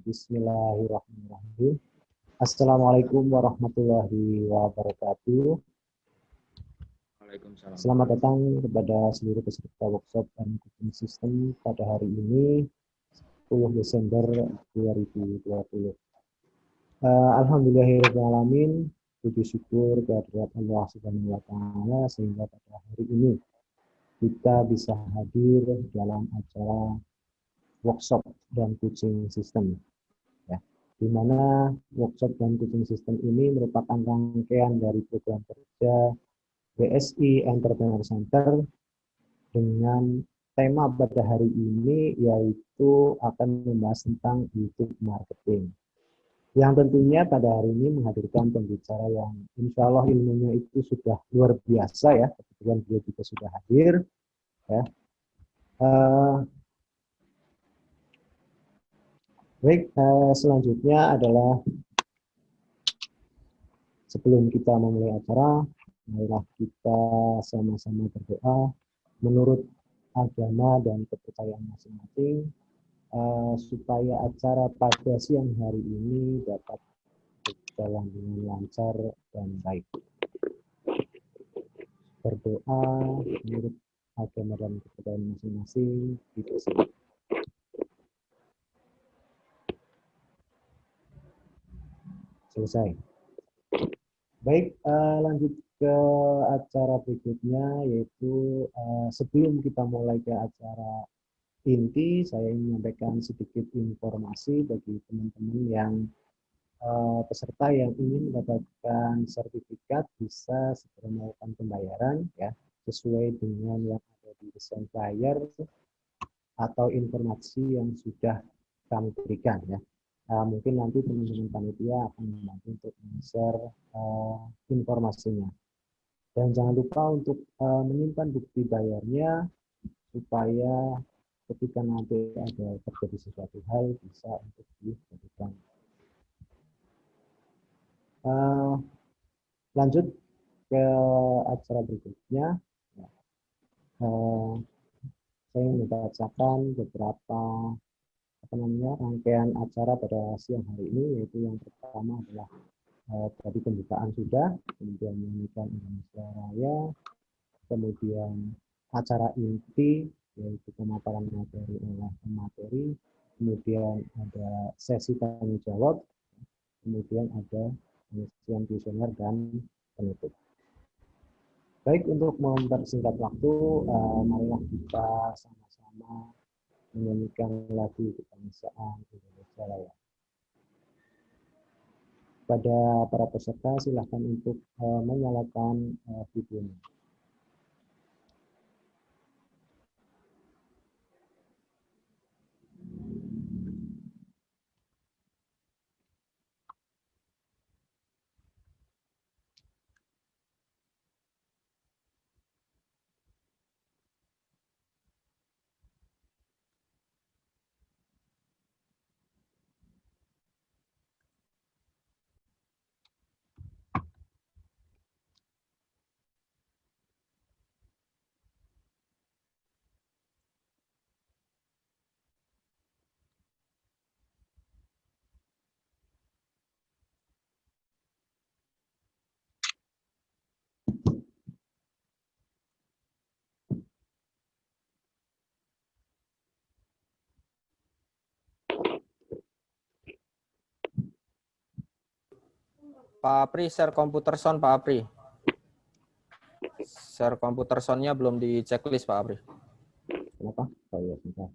Bismillahirrahmanirrahim. Assalamualaikum warahmatullahi wabarakatuh. Waalaikumsalam. Selamat datang kepada seluruh peserta workshop dan cooking system pada hari ini 10 Desember 2020. Alhamdulillahirrahmanirrahim. Puji syukur kehadirat Allah Subhanahu wa Ta'ala sehingga pada hari ini kita bisa hadir dalam acara workshop dan coaching system, ya, di mana workshop dan coaching system ini merupakan rangkaian dari program kerja BSI Entrepreneur Center dengan tema pada hari ini yaitu akan membahas tentang YouTube marketing. Yang tentunya pada hari ini menghadirkan pembicara yang insya Allah ilmunya itu sudah luar biasa, ya. Kebetulan dia juga sudah hadir, ya. Baik, selanjutnya adalah sebelum kita memulai acara, marilah kita sama-sama berdoa menurut agama dan kepercayaan masing-masing, supaya acara pada siang hari ini dapat berjalan dengan lancar dan baik. Berdoa menurut agama dan kepercayaan masing-masing dipersilakan. Selesai. Baik, lanjut ke acara berikutnya, yaitu sebelum kita mulai ke acara inti, saya ingin menyampaikan sedikit informasi bagi teman-teman yang peserta yang ingin mendapatkan sertifikat bisa segera melakukan pembayaran, ya, sesuai dengan yang ada di desain flyer atau informasi yang sudah kami berikan, ya. Mungkin nanti teman-teman panitia akan membantu untuk men-share informasinya. Dan jangan lupa untuk menyimpan bukti bayarnya supaya ketika nanti ada terjadi sesuatu hal bisa untuk dijadikan. Lanjut ke acara berikutnya. Saya ingin membacakan beberapa rangkaian acara pada siang hari ini, yaitu yang pertama adalah tadi pembukaan sudah, kemudian menyanyikan Indonesia Raya, kemudian acara inti yaitu pemaparan materi oleh pemateri, kemudian ada sesi tanya jawab, kemudian ada pengisian kuesioner dan penutup. Baik, untuk mempersingkat waktu, marilah kita sama-sama menyanyikan lagu kebangsaan Indonesia Raya. Pada para peserta silahkan untuk menyalakan videonya. Pak Apri, share komputer sound Pak Apri. Share komputer sound-nya belum di checklist Pak Apri. Kenapa? Oh ya, sebentar.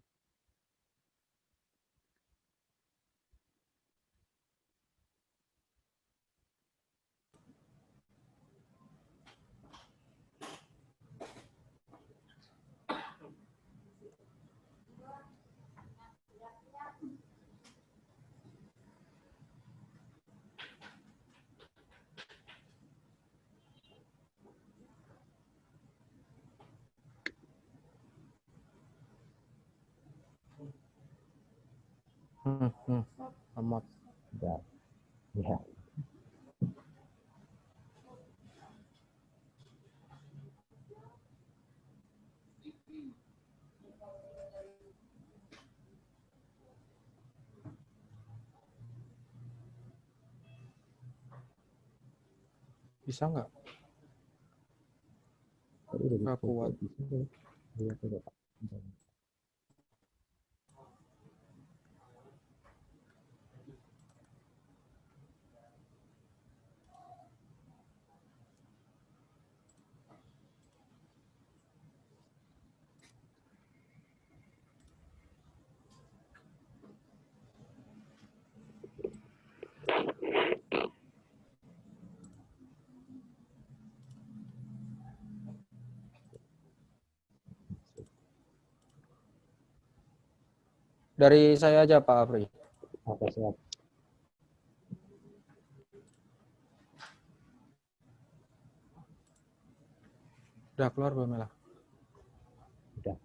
Amat. Ya. Bisa nggak? Tadi udah Nggak dicoba, kuat. bisa nggak? Iya, coba Pak. Dari saya aja Pak Apri. Apa siap? Udah keluar belum Mela? Udah.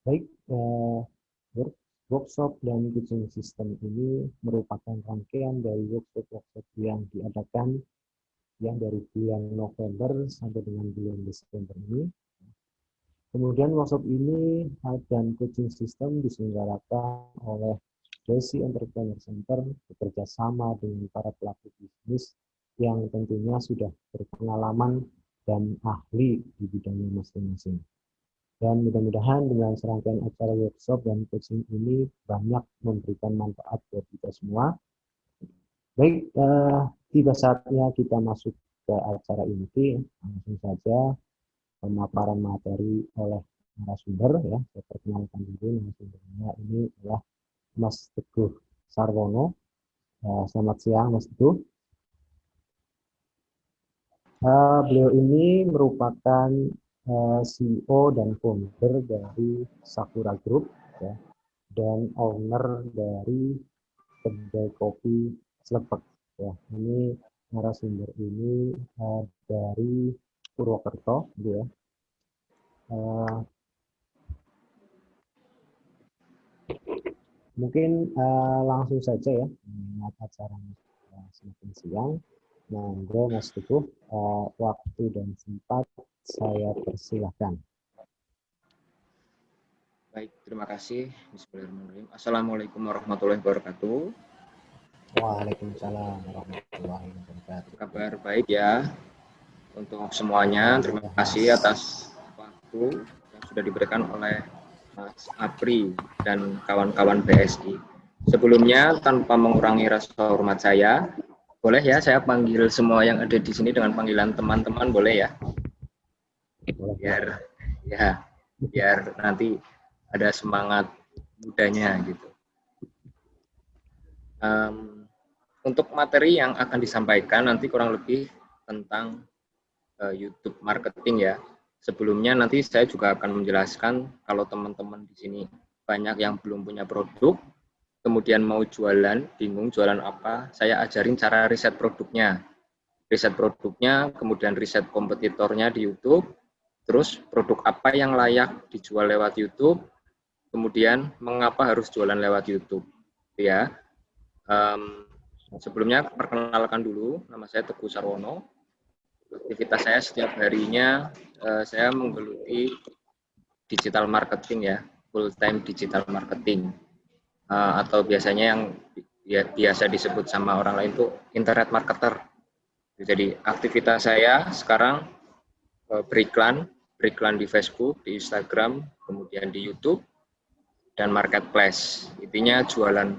Baik, workshop dan coaching system ini merupakan rangkaian dari workshop-workshop yang diadakan yang dari bulan November sampai dengan bulan Desember ini. Kemudian workshop ini dan coaching system diselenggarakan oleh Desi Entrepreneur Center bekerja sama dengan para pelaku bisnis yang tentunya sudah berpengalaman dan ahli di bidangnya masing-masing. Dan mudah-mudahan dengan serangkaian acara workshop dan coaching ini banyak memberikan manfaat buat kita semua. Baik, tiba saatnya kita masuk ke acara inti. Langsung saja pemaparan materi oleh narasumber ya. Saya perkenalkan dulu narasumbernya ini adalah Mas Teguh Sarwono. Selamat siang Mas Teguh. Beliau ini merupakan CEO dan founder dari Sakura Group ya, dan owner dari kedai kopi Slepek ya. Ini narasumber ini dari Purwokerto gitu ya. Mungkin langsung saja ya mengingat acara semakin siang. Monggo Mas Teguh, waktu dan tempat saya persilahkan. Baik, terima kasih. Bismillahirrahmanirrahim. Assalamualaikum warahmatullahi wabarakatuh. Waalaikumsalam warahmatullahi wabarakatuh. Kabar baik ya untuk semuanya. Terima kasih atas waktu yang sudah diberikan oleh Mas Apri dan kawan-kawan BSI. Sebelumnya, tanpa mengurangi rasa hormat saya, boleh ya saya panggil semua yang ada di sini dengan panggilan teman-teman, boleh ya? Boleh. Biar nanti ada semangat mudanya gitu. untuk materi yang akan disampaikan nanti kurang lebih tentang YouTube marketing ya. Sebelumnya nanti saya juga akan menjelaskan kalau teman-teman di sini banyak yang belum punya produk, kemudian mau jualan, bingung jualan apa, saya ajarin cara riset produknya. Riset produknya, kemudian riset kompetitornya di YouTube, terus produk apa yang layak dijual lewat YouTube, kemudian mengapa harus jualan lewat YouTube. Ya. Sebelumnya perkenalkan dulu, nama saya Teguh Sarwono. Aktivitas saya setiap harinya saya menggeluti digital marketing ya, full time digital marketing, atau biasanya yang biasa disebut sama orang lain itu internet marketer. Jadi aktivitas saya sekarang beriklan di Facebook, di Instagram, kemudian di YouTube dan marketplace. Intinya jualan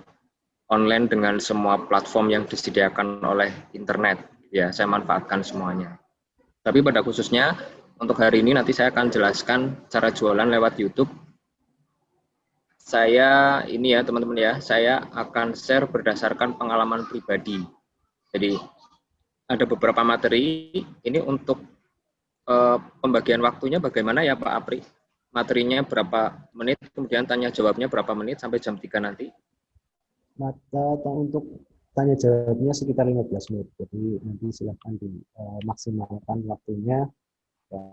online dengan semua platform yang disediakan oleh internet. Ya, saya manfaatkan semuanya. Tapi pada khususnya untuk hari ini nanti saya akan jelaskan cara jualan lewat YouTube. Saya ini ya teman-teman ya, saya akan share berdasarkan pengalaman pribadi. Jadi ada beberapa materi ini untuk pembagian waktunya bagaimana ya Pak Apri? Materinya berapa menit, kemudian tanya jawabnya berapa menit sampai jam 3 nanti? Untuk tanya jawabnya sekitar 15 menit. Jadi nanti silahkan dimaksimalkan waktunya ya,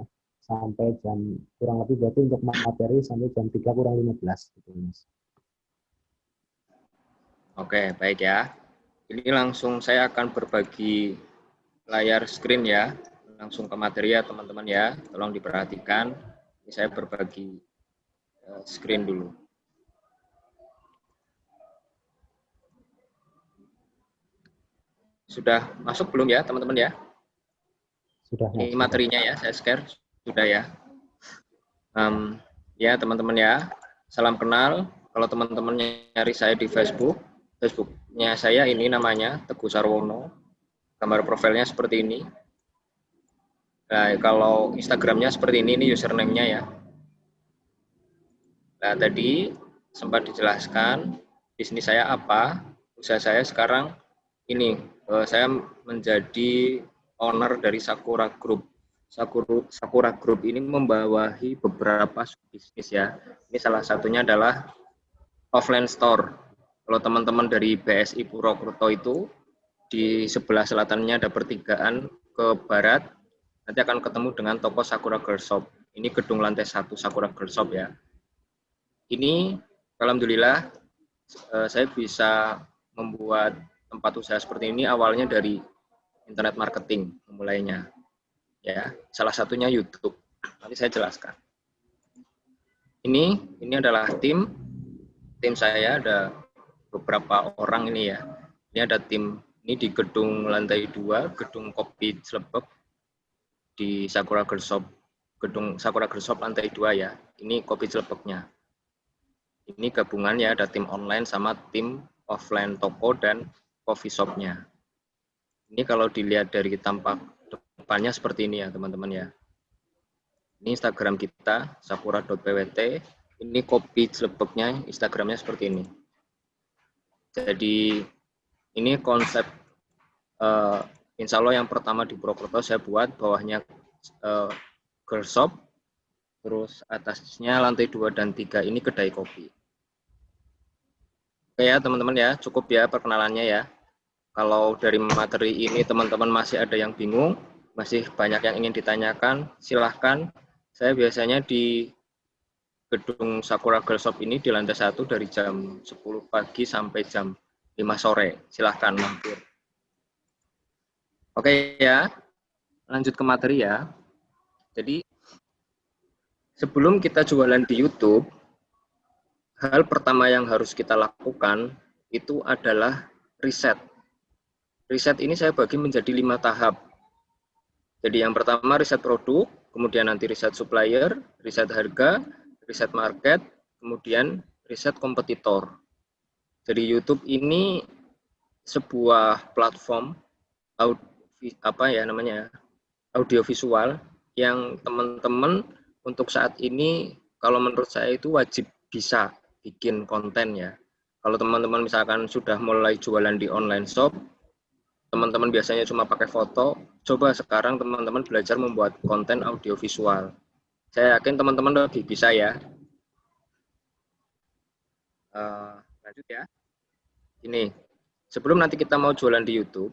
sampai jam kurang lebih berarti untuk materi sampai jam 3 kurang 15 gitu, Mas. Oke, baik ya. Ini langsung saya akan berbagi layar screen ya. Langsung ke materi ya teman-teman ya. Tolong diperhatikan. Ini saya berbagi screen dulu. Sudah masuk belum ya teman-teman ya? Sudah. Ini materinya ya, saya share. Sudah ya. Ya teman-teman ya, salam kenal. Kalau teman-teman nyari saya di Facebook, Facebooknya saya ini namanya Teguh Sarwono. Gambar profilnya seperti ini. Nah, kalau Instagramnya seperti ini username-nya ya. Nah, tadi sempat dijelaskan bisnis saya apa. Usaha saya sekarang ini, saya menjadi owner dari Sakura Group. Sakura Group ini membawahi beberapa bisnis ya. Ini salah satunya adalah offline store. Kalau teman-teman dari BSI Purwokerto itu di sebelah selatannya ada pertigaan ke barat, nanti akan ketemu dengan toko Sakura Girl Shop. Ini gedung lantai 1 Sakura Girl Shop ya. Ini alhamdulillah saya bisa membuat tempat usaha seperti ini awalnya dari internet marketing memulainya. Ya, salah satunya YouTube. Nanti saya jelaskan. Ini adalah tim saya, ada beberapa orang ini ya. Ini ada tim ini di gedung lantai 2, gedung Kopi Celebek di Sakura Girl Shop. Gedung Sakura Girl Shop lantai 2 ya. Ini Kopi Celebeknya. Ini gabungan ya, ada tim online sama tim offline toko dan coffee shop-nya. Ini kalau dilihat dari tampak depannya seperti ini ya teman-teman ya. Ini Instagram kita, sakura.pwt. Ini Kopi Celebeknya, Instagramnya seperti ini. Jadi ini konsep insya Allah yang pertama di Purwokerto saya buat, bawahnya girl shop, terus atasnya lantai 2 dan 3 ini kedai kopi. Oke ya teman-teman ya, cukup ya perkenalannya ya. Kalau dari materi ini teman-teman masih ada yang bingung, masih banyak yang ingin ditanyakan, silahkan. Saya biasanya di gedung Sakura Girl Shop ini di lantai 1 dari jam 10 pagi sampai jam 5 sore. Silahkan mampir. Oke ya, lanjut ke materi ya. Jadi sebelum kita jualan di YouTube, hal pertama yang harus kita lakukan itu adalah riset. Riset ini saya bagi menjadi 5 tahap. Jadi yang pertama riset produk, kemudian nanti riset supplier, riset harga, riset market, kemudian riset kompetitor. Jadi YouTube ini sebuah platform audiovisual yang teman-teman untuk saat ini kalau menurut saya itu wajib bisa bikin konten ya. Kalau teman-teman misalkan sudah mulai jualan di online shop, teman-teman biasanya cuma pakai foto, coba sekarang teman-teman belajar membuat konten audiovisual. Saya yakin teman-teman lebih bisa ya. Lanjut ya. Ini, sebelum nanti kita mau jualan di YouTube,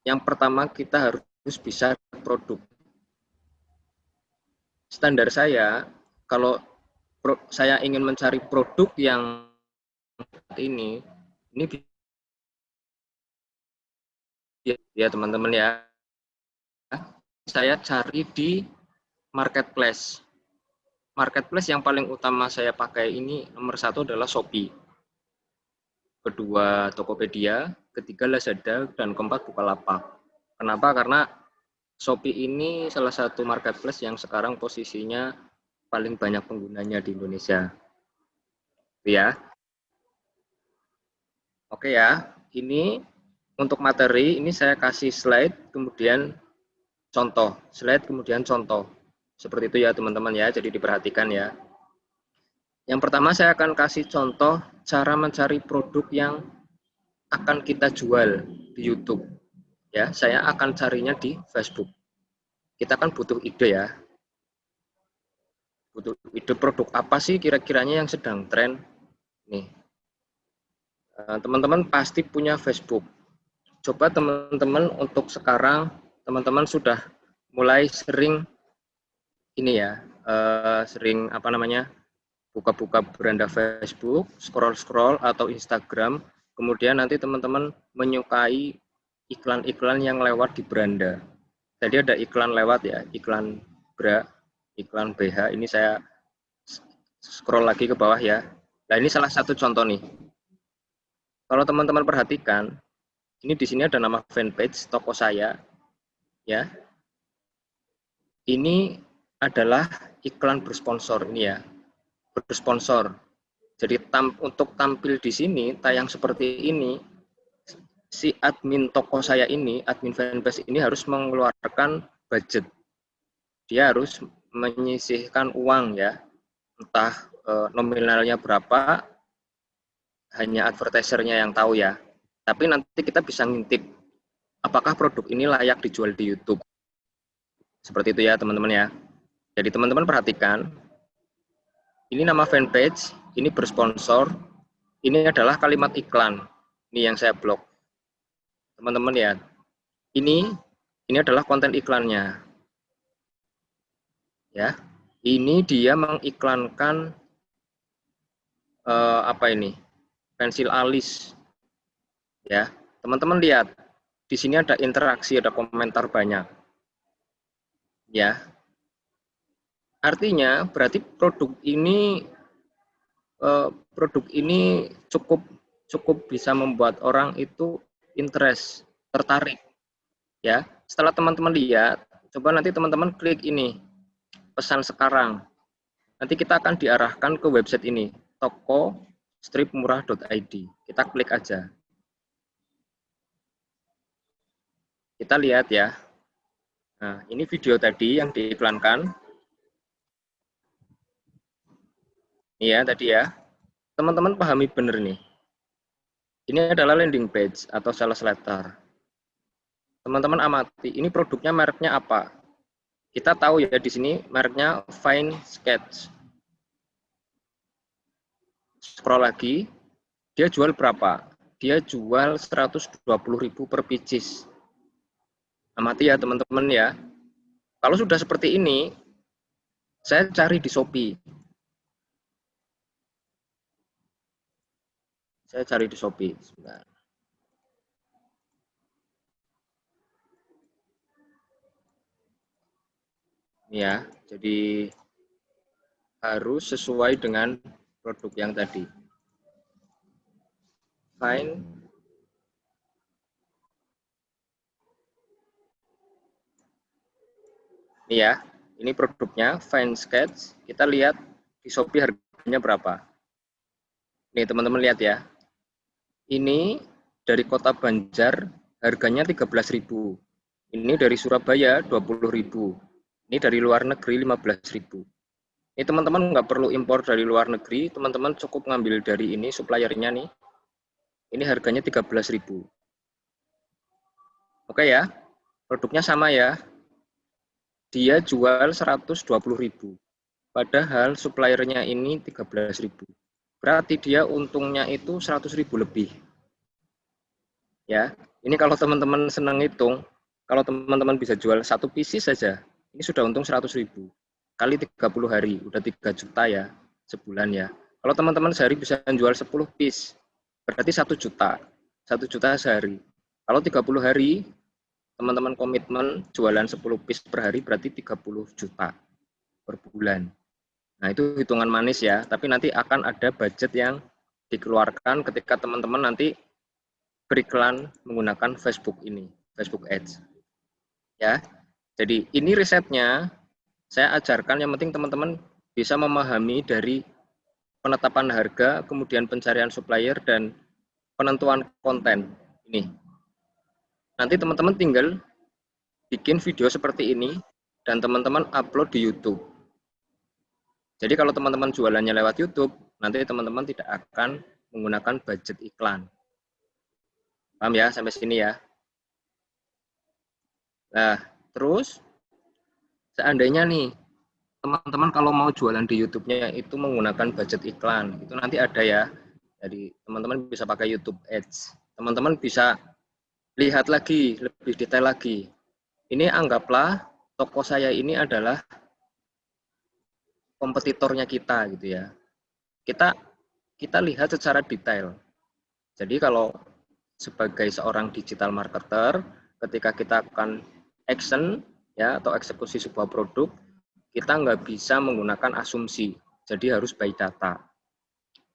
yang pertama kita harus bisa produk. Standar saya, kalau saya ingin mencari produk yang ini ya teman-teman ya, saya cari di marketplace. Marketplace yang paling utama saya pakai ini nomor 1 adalah Shopee, kedua Tokopedia, ketiga Lazada, dan keempat Bukalapak. Kenapa? Karena Shopee ini salah satu marketplace yang sekarang posisinya paling banyak penggunanya di Indonesia. Ya. Oke ya, ini untuk materi, ini saya kasih slide, kemudian contoh. Slide, kemudian contoh. Seperti itu ya teman-teman ya, jadi diperhatikan ya. Yang pertama saya akan kasih contoh cara mencari produk yang akan kita jual di YouTube. Ya, saya akan carinya di Facebook. Kita kan butuh ide ya. Butuh ide produk apa sih kira-kiranya yang sedang tren. Nih, teman-teman pasti punya Facebook. Coba teman-teman untuk sekarang, teman-teman sudah mulai sering ini ya, sering apa namanya, buka-buka beranda Facebook, scroll-scroll atau Instagram, kemudian nanti teman-teman menyukai iklan-iklan yang lewat di beranda. Tadi ada iklan lewat ya, iklan bra, iklan BH, ini saya scroll lagi ke bawah ya. Nah ini salah satu contoh nih. Kalau teman-teman perhatikan, ini di sini ada nama fanpage toko saya, ya. Ini adalah iklan bersponsor ini ya, bersponsor. Jadi untuk tampil di sini, tayang seperti ini, si admin toko saya ini, admin fanpage ini harus mengeluarkan budget. Dia harus menyisihkan uang ya, entah nominalnya berapa, hanya advertisernya yang tahu ya. Tapi nanti kita bisa ngintip apakah produk ini layak dijual di YouTube. Seperti itu ya teman-teman ya. Jadi teman-teman perhatikan, ini nama fanpage, ini bersponsor, ini adalah kalimat iklan. Ini yang saya blok. Teman-teman ya, ini adalah konten iklannya. Ya, ini dia mengiklankan apa ini? Pensil alis. Ya, teman-teman lihat, di sini ada interaksi, ada komentar banyak. Ya, artinya berarti produk ini cukup bisa membuat orang itu interest, tertarik. Ya, setelah teman-teman lihat, coba nanti teman-teman klik ini, pesan sekarang. Nanti kita akan diarahkan ke website ini, toko-murah.id. Kita klik aja. Kita lihat ya. Nah, ini video tadi yang diiklankan. Iya, tadi ya. Teman-teman pahami benar nih. Ini adalah landing page atau sales letter. Teman-teman amati, ini produknya mereknya apa? Kita tahu ya di sini mereknya Fine Sketch. Scroll lagi, dia jual berapa? Dia jual 120.000 per pieces. Amati ya teman-teman ya. Kalau sudah seperti ini, saya cari di Shopee. Saya cari di Shopee. Sebentar. Ya, jadi harus sesuai dengan produk yang tadi. Fine. Ini ya, ini produknya Fine Sketch. Kita lihat di Shopee harganya berapa. Nih teman-teman lihat ya. Ini dari Kota Banjar harganya 13.000. Ini dari Surabaya 20.000. Ini dari luar negeri 15.000. Ini teman-teman nggak perlu impor dari luar negeri, teman-teman cukup ngambil dari ini suppliernya nih. Ini harganya 13.000. Oke ya, produknya sama ya. Dia jual 120.000. Padahal suppliernya ini 13.000. Berarti dia untungnya itu 100.000 lebih. Ya, ini kalau teman-teman senang hitung, kalau teman-teman bisa jual 1 pieces saja, ini sudah untung 100.000. Kali 30 hari, udah 3 juta ya, sebulan ya. Kalau teman-teman sehari bisa jual 10 piece, berarti 1 juta. 1 juta sehari. Kalau 30 hari, teman-teman komitmen jualan 10 piece per hari, berarti 30 juta per bulan. Nah, itu hitungan manis ya, tapi nanti akan ada budget yang dikeluarkan ketika teman-teman nanti beriklan menggunakan Facebook ini, Facebook Ads. Ya. Jadi ini risetnya saya ajarkan, yang penting teman-teman bisa memahami dari penetapan harga, kemudian pencarian supplier dan penentuan konten ini. Nanti teman-teman tinggal bikin video seperti ini dan teman-teman upload di YouTube. Jadi kalau teman-teman jualannya lewat YouTube, nanti teman-teman tidak akan menggunakan budget iklan. Paham ya sampai sini ya? Nah, terus seandainya nih, teman-teman kalau mau jualan di YouTube-nya itu menggunakan budget iklan, itu nanti ada ya. Jadi teman-teman bisa pakai YouTube Ads. Teman-teman bisa lihat lagi, lebih detail lagi. Ini anggaplah toko saya ini adalah kompetitornya kita gitu ya. Kita lihat secara detail. Jadi kalau sebagai seorang digital marketer, ketika kita akan action ya atau eksekusi sebuah produk, kita nggak bisa menggunakan asumsi. Jadi harus by data.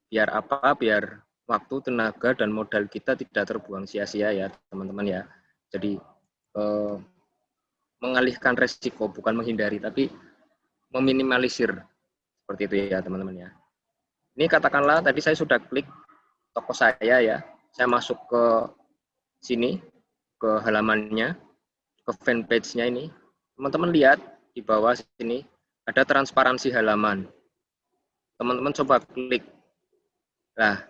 Biar apa? Biar waktu, tenaga, dan modal kita tidak terbuang sia-sia ya teman-teman ya. Jadi mengalihkan resiko, bukan menghindari, tapi meminimalisir. Seperti itu ya teman-teman ya. Ini katakanlah tadi saya sudah klik toko saya ya. Saya masuk ke sini, ke halamannya, ke fanpage-nya ini. Teman-teman lihat di bawah sini ada transparansi halaman. Teman-teman coba klik. Nah,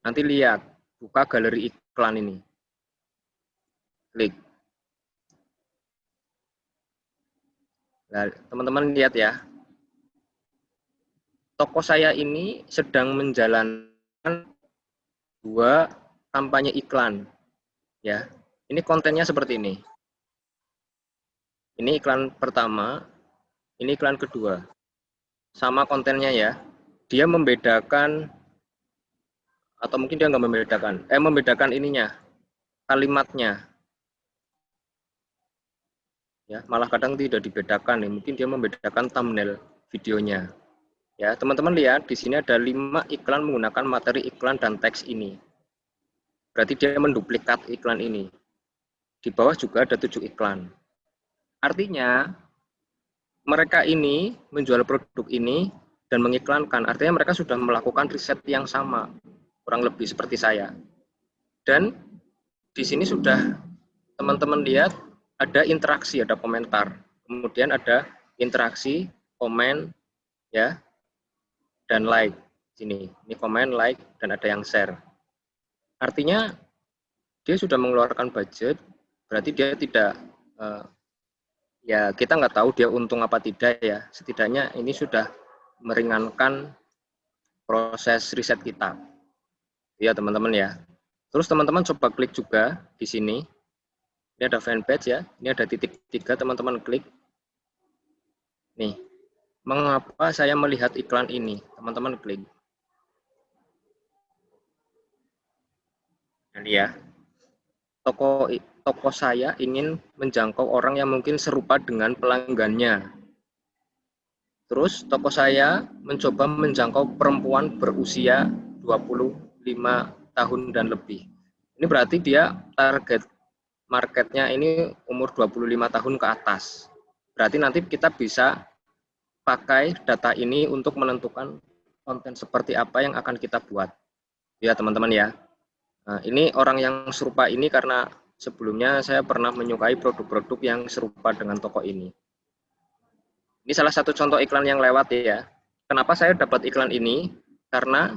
nanti lihat, buka galeri iklan ini. Klik. Nah, teman-teman lihat ya. Toko saya ini sedang menjalankan 2 kampanye iklan. Ya. Ini kontennya seperti ini. Ini iklan pertama, ini iklan kedua. Sama kontennya ya. Dia membedakan, atau mungkin dia nggak membedakan. Membedakan ininya, kalimatnya. Ya, malah kadang tidak dibedakan ya. Mungkin dia membedakan thumbnail videonya. Ya, teman-teman lihat di sini ada 5 iklan menggunakan materi iklan dan teks ini. Berarti dia menduplikat iklan ini. Di bawah juga ada 7 iklan. Artinya mereka ini menjual produk ini dan mengiklankan. Artinya mereka sudah melakukan riset yang sama, kurang lebih seperti saya. Dan di sini sudah teman-teman lihat ada interaksi, ada komentar. Kemudian ada interaksi, komen, ya, dan like. Sini, ini komen, like, dan ada yang share. Artinya dia sudah mengeluarkan budget, berarti dia tidak, ya kita nggak tahu dia untung apa tidak ya. Setidaknya ini sudah meringankan proses riset kita. Ya teman-teman ya. Terus teman-teman coba klik juga di sini. Ini ada fanpage ya. Ini ada titik 3, teman-teman klik. Nih, mengapa saya melihat iklan ini? Teman-teman klik. Ini ya. Toko saya ingin menjangkau orang yang mungkin serupa dengan pelanggannya. Terus toko saya mencoba menjangkau perempuan berusia 25 tahun dan lebih. Ini berarti dia target marketnya ini umur 25 tahun ke atas. Berarti nanti kita bisa pakai data ini untuk menentukan konten seperti apa yang akan kita buat. Ya teman-teman ya. Nah, ini orang yang serupa ini karena sebelumnya saya pernah menyukai produk-produk yang serupa dengan toko ini. Ini salah satu contoh iklan yang lewat ya. Kenapa saya dapat iklan ini? Karena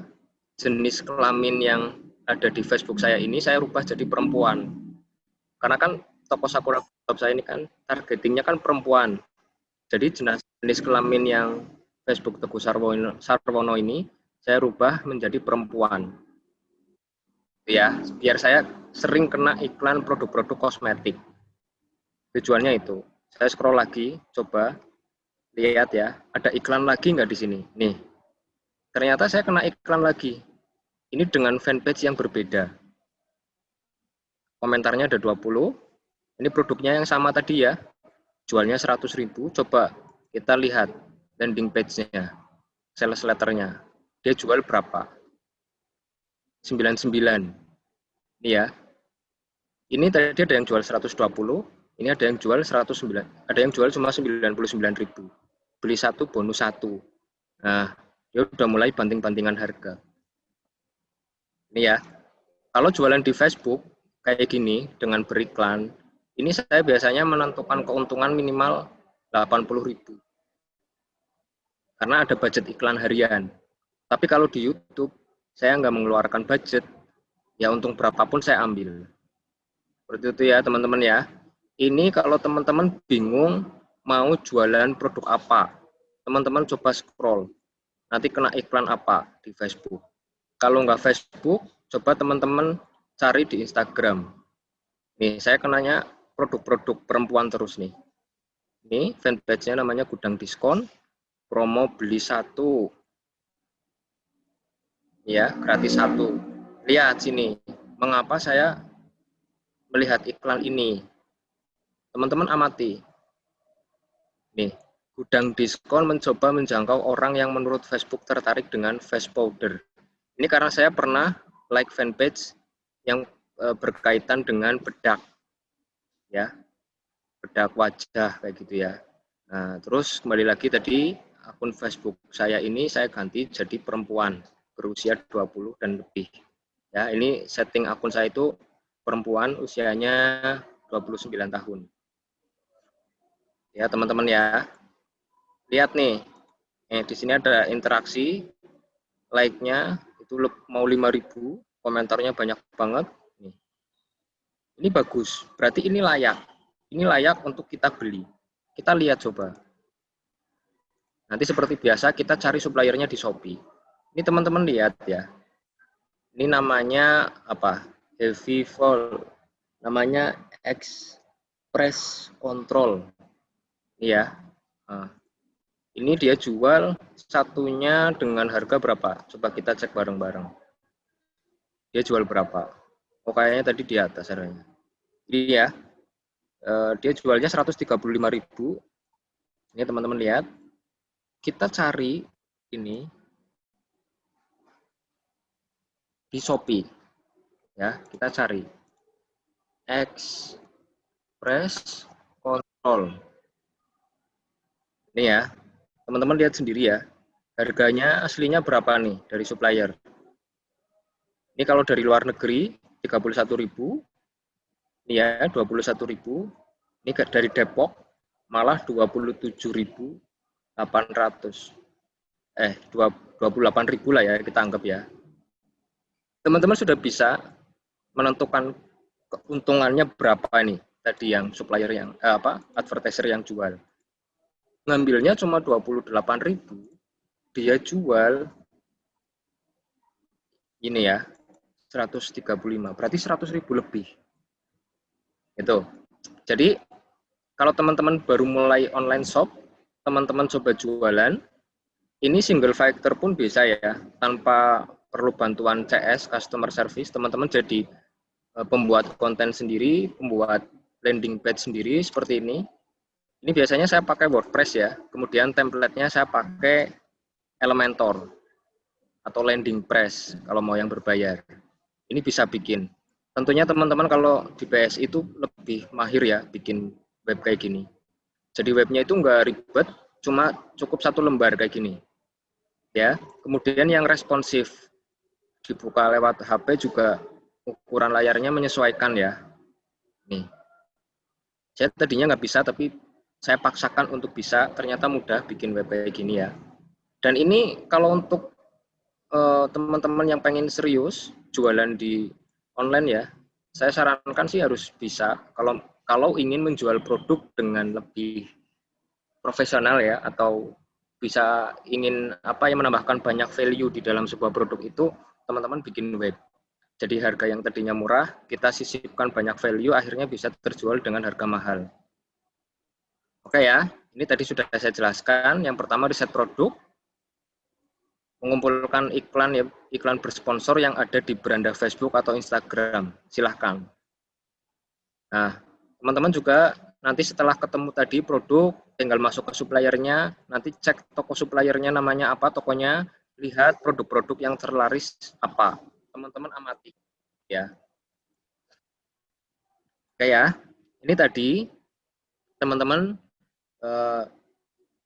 jenis kelamin yang ada di Facebook saya ini saya rubah jadi perempuan. Karena kan toko Sakura Shop saya ini kan targetingnya kan perempuan. Jadi jenis kelamin yang Facebook Teguh Sarwono ini saya rubah menjadi perempuan. Ya, biar saya sering kena iklan produk-produk kosmetik. Tujuannya itu. Saya scroll lagi, coba lihat ya, ada iklan lagi nggak di sini? Nih, ternyata saya kena iklan lagi. Ini dengan fanpage yang berbeda. Komentarnya ada 20. Ini produknya yang sama tadi ya. Jualnya 100.000. Coba kita lihat landing page-nya, sales letternya. Dia jual berapa? 99. Ini ya. Ini tadi ada yang jual 120, ini ada yang jual 109. Ada yang jual cuma 99.000. Beli satu bonus satu. Nah, dia udah mulai banting-bantingan harga. Ini ya. Kalau jualan di Facebook kayak gini dengan beriklan, ini saya biasanya menentukan keuntungan minimal 80.000. Karena ada budget iklan harian. Tapi kalau di YouTube, saya nggak mengeluarkan budget, ya untung berapapun saya ambil. Seperti itu ya teman-teman ya. Ini kalau teman-teman bingung mau jualan produk apa, teman-teman coba scroll, nanti kena iklan apa di Facebook. Kalau nggak Facebook, coba teman-teman cari di Instagram. Nih, saya kenanya produk-produk perempuan terus nih. Ini fanpage-nya namanya Gudang Diskon, promo beli satu. Ya, gratis satu. Lihat sini, mengapa saya melihat iklan ini? Teman-teman amati. Nih, Gudang Diskon mencoba menjangkau orang yang menurut Facebook tertarik dengan face powder. Ini karena saya pernah like fanpage yang berkaitan dengan bedak, ya, bedak wajah kayak gitu ya. Nah, terus kembali lagi tadi akun Facebook saya ini saya ganti jadi perempuan berusia 20 dan lebih. Ya, ini setting akun saya itu perempuan usianya 29 tahun. Ya, teman-teman ya. Lihat nih. Di sini ada interaksi, like-nya itu mau 5.000, komentarnya banyak banget. Nih. Ini bagus, berarti ini layak. Ini layak untuk kita beli. Kita lihat coba. Nanti seperti biasa kita cari suppliernya di Shopee. Ini teman-teman lihat ya. Ini namanya apa? Heavy Fall. Namanya Express Control. Iya. Nah, ini dia jual satunya dengan harga berapa? Coba kita cek bareng-bareng. Dia jual berapa? Oh, kayaknya tadi di atas harganya. Ini ya. Dia jualnya 135.000. Ini teman-teman lihat. Kita cari ini di Shopee. Ya, kita cari Express Control. Ini ya. Teman-teman lihat sendiri ya, harganya aslinya berapa nih dari supplier. Ini kalau dari luar negeri 31.000, ini ya 21.000. Ini dari Depok malah 27.800. 28.000 lah ya kita anggap ya. Teman-teman sudah bisa menentukan keuntungannya berapa nih tadi yang supplier yang advertiser yang jual. Ngambilnya cuma 28.000, dia jual ini ya 135, berarti 100.000 lebih. Itu. Jadi kalau teman-teman baru mulai online shop, teman-teman coba jualan, ini single factor pun bisa ya, tanpa perlu bantuan CS, customer service, teman-teman jadi pembuat konten sendiri, pembuat landing page sendiri seperti ini. Ini biasanya saya pakai WordPress ya, kemudian template-nya saya pakai Elementor atau Landing Press kalau mau yang berbayar. Ini bisa bikin. Tentunya teman-teman kalau di BSI itu lebih mahir ya bikin web kayak gini. Jadi webnya itu nggak ribet, cuma cukup satu lembar kayak gini. Ya, kemudian yang responsif dibuka lewat HP juga ukuran layarnya menyesuaikan ya. Nih, saya tadinya nggak bisa tapi saya paksakan untuk bisa, ternyata mudah bikin web kayak gini ya. Dan ini kalau untuk teman-teman yang pengen serius jualan di online ya, saya sarankan sih harus bisa. kalau ingin menjual produk dengan lebih profesional ya, atau bisa ingin menambahkan banyak value di dalam sebuah produk itu, teman-teman bikin web. Jadi harga yang tadinya murah, kita sisipkan banyak value, akhirnya bisa terjual dengan harga mahal. Oke ya, ini tadi sudah saya jelaskan. Yang pertama riset produk, mengumpulkan iklan ya, iklan bersponsor yang ada di beranda Facebook atau Instagram. Silahkan. Nah, teman-teman juga nanti setelah ketemu tadi produk, tinggal masuk ke suppliernya, nanti cek toko suppliernya namanya apa, tokonya, lihat produk-produk yang terlaris apa. Teman-teman amati ya. Oke ya, ini tadi teman-teman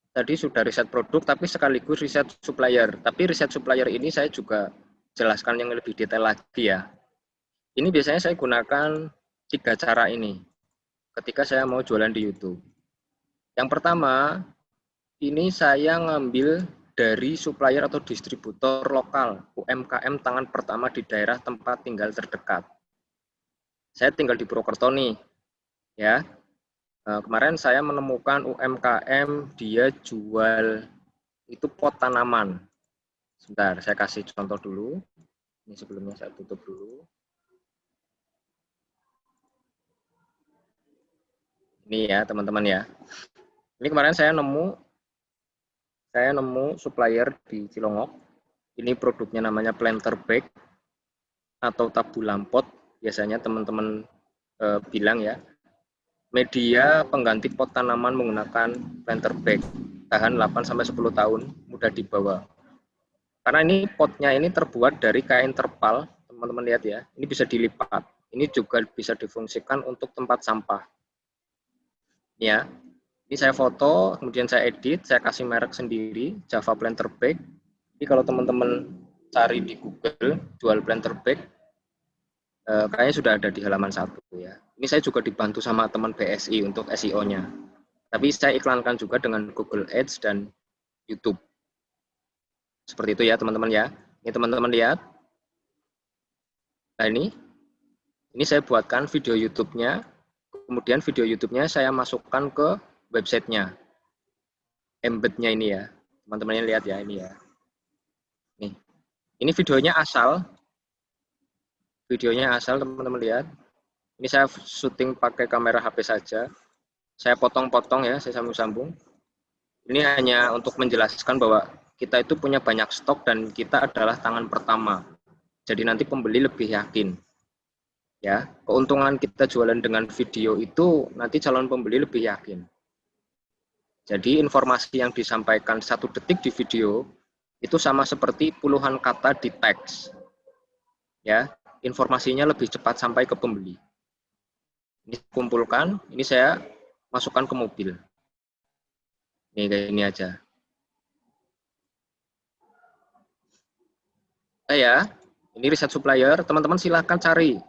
tadi sudah riset produk tapi sekaligus riset supplier. Tapi riset supplier ini saya juga jelaskan yang lebih detail lagi ya. Ini biasanya saya gunakan 3 cara ini ketika saya mau jualan di YouTube. Yang pertama, ini saya ngambil dari supplier atau distributor lokal, UMKM tangan pertama di daerah tempat tinggal terdekat. Saya tinggal di Purwokerto nih, ya. Kemarin saya menemukan UMKM, dia jual itu pot tanaman. Sebentar, saya kasih contoh dulu. Ini sebelumnya saya tutup dulu. Ini ya teman-teman ya. Ini kemarin saya nemu supplier di Cilongok. Ini produknya namanya planter bag atau tabulam pot. Biasanya teman-teman bilang ya. Media pengganti pot tanaman menggunakan planter bag. Tahan 8-10 tahun, mudah dibawa. Karena ini potnya ini terbuat dari kain terpal, teman-teman lihat ya. Ini bisa dilipat. Ini juga bisa difungsikan untuk tempat sampah. Ya, ini saya foto, kemudian saya edit, saya kasih merek sendiri, Java Planter Bag. Jadi kalau teman-teman cari di Google, jual planter bag, kayaknya sudah ada di halaman 1 ya. Ini saya juga dibantu sama teman BSI untuk SEO-nya. Tapi saya iklankan juga dengan Google Ads dan YouTube. Seperti itu ya teman-teman ya. Ini teman-teman lihat. Nah ini saya buatkan video YouTube-nya. Kemudian video YouTube-nya saya masukkan ke websitenya. Embed-nya ini ya. Teman-teman lihat ya ini ya. Nih. Ini videonya asal. Videonya asal teman-teman lihat. Ini saya syuting pakai kamera HP saja. Saya potong-potong ya, saya sambung-sambung. Ini hanya untuk menjelaskan bahwa kita itu punya banyak stok dan kita adalah tangan pertama. Jadi nanti pembeli lebih yakin. Ya, keuntungan kita jualan dengan video itu nanti calon pembeli lebih yakin. Jadi informasi yang disampaikan 1 detik di video itu sama seperti puluhan kata di teks. Ya, informasinya lebih cepat sampai ke pembeli. Ini kumpulkan, ini saya masukkan ke mobil. Ini kayak ini aja. Ini riset supplier, teman-teman silahkan cari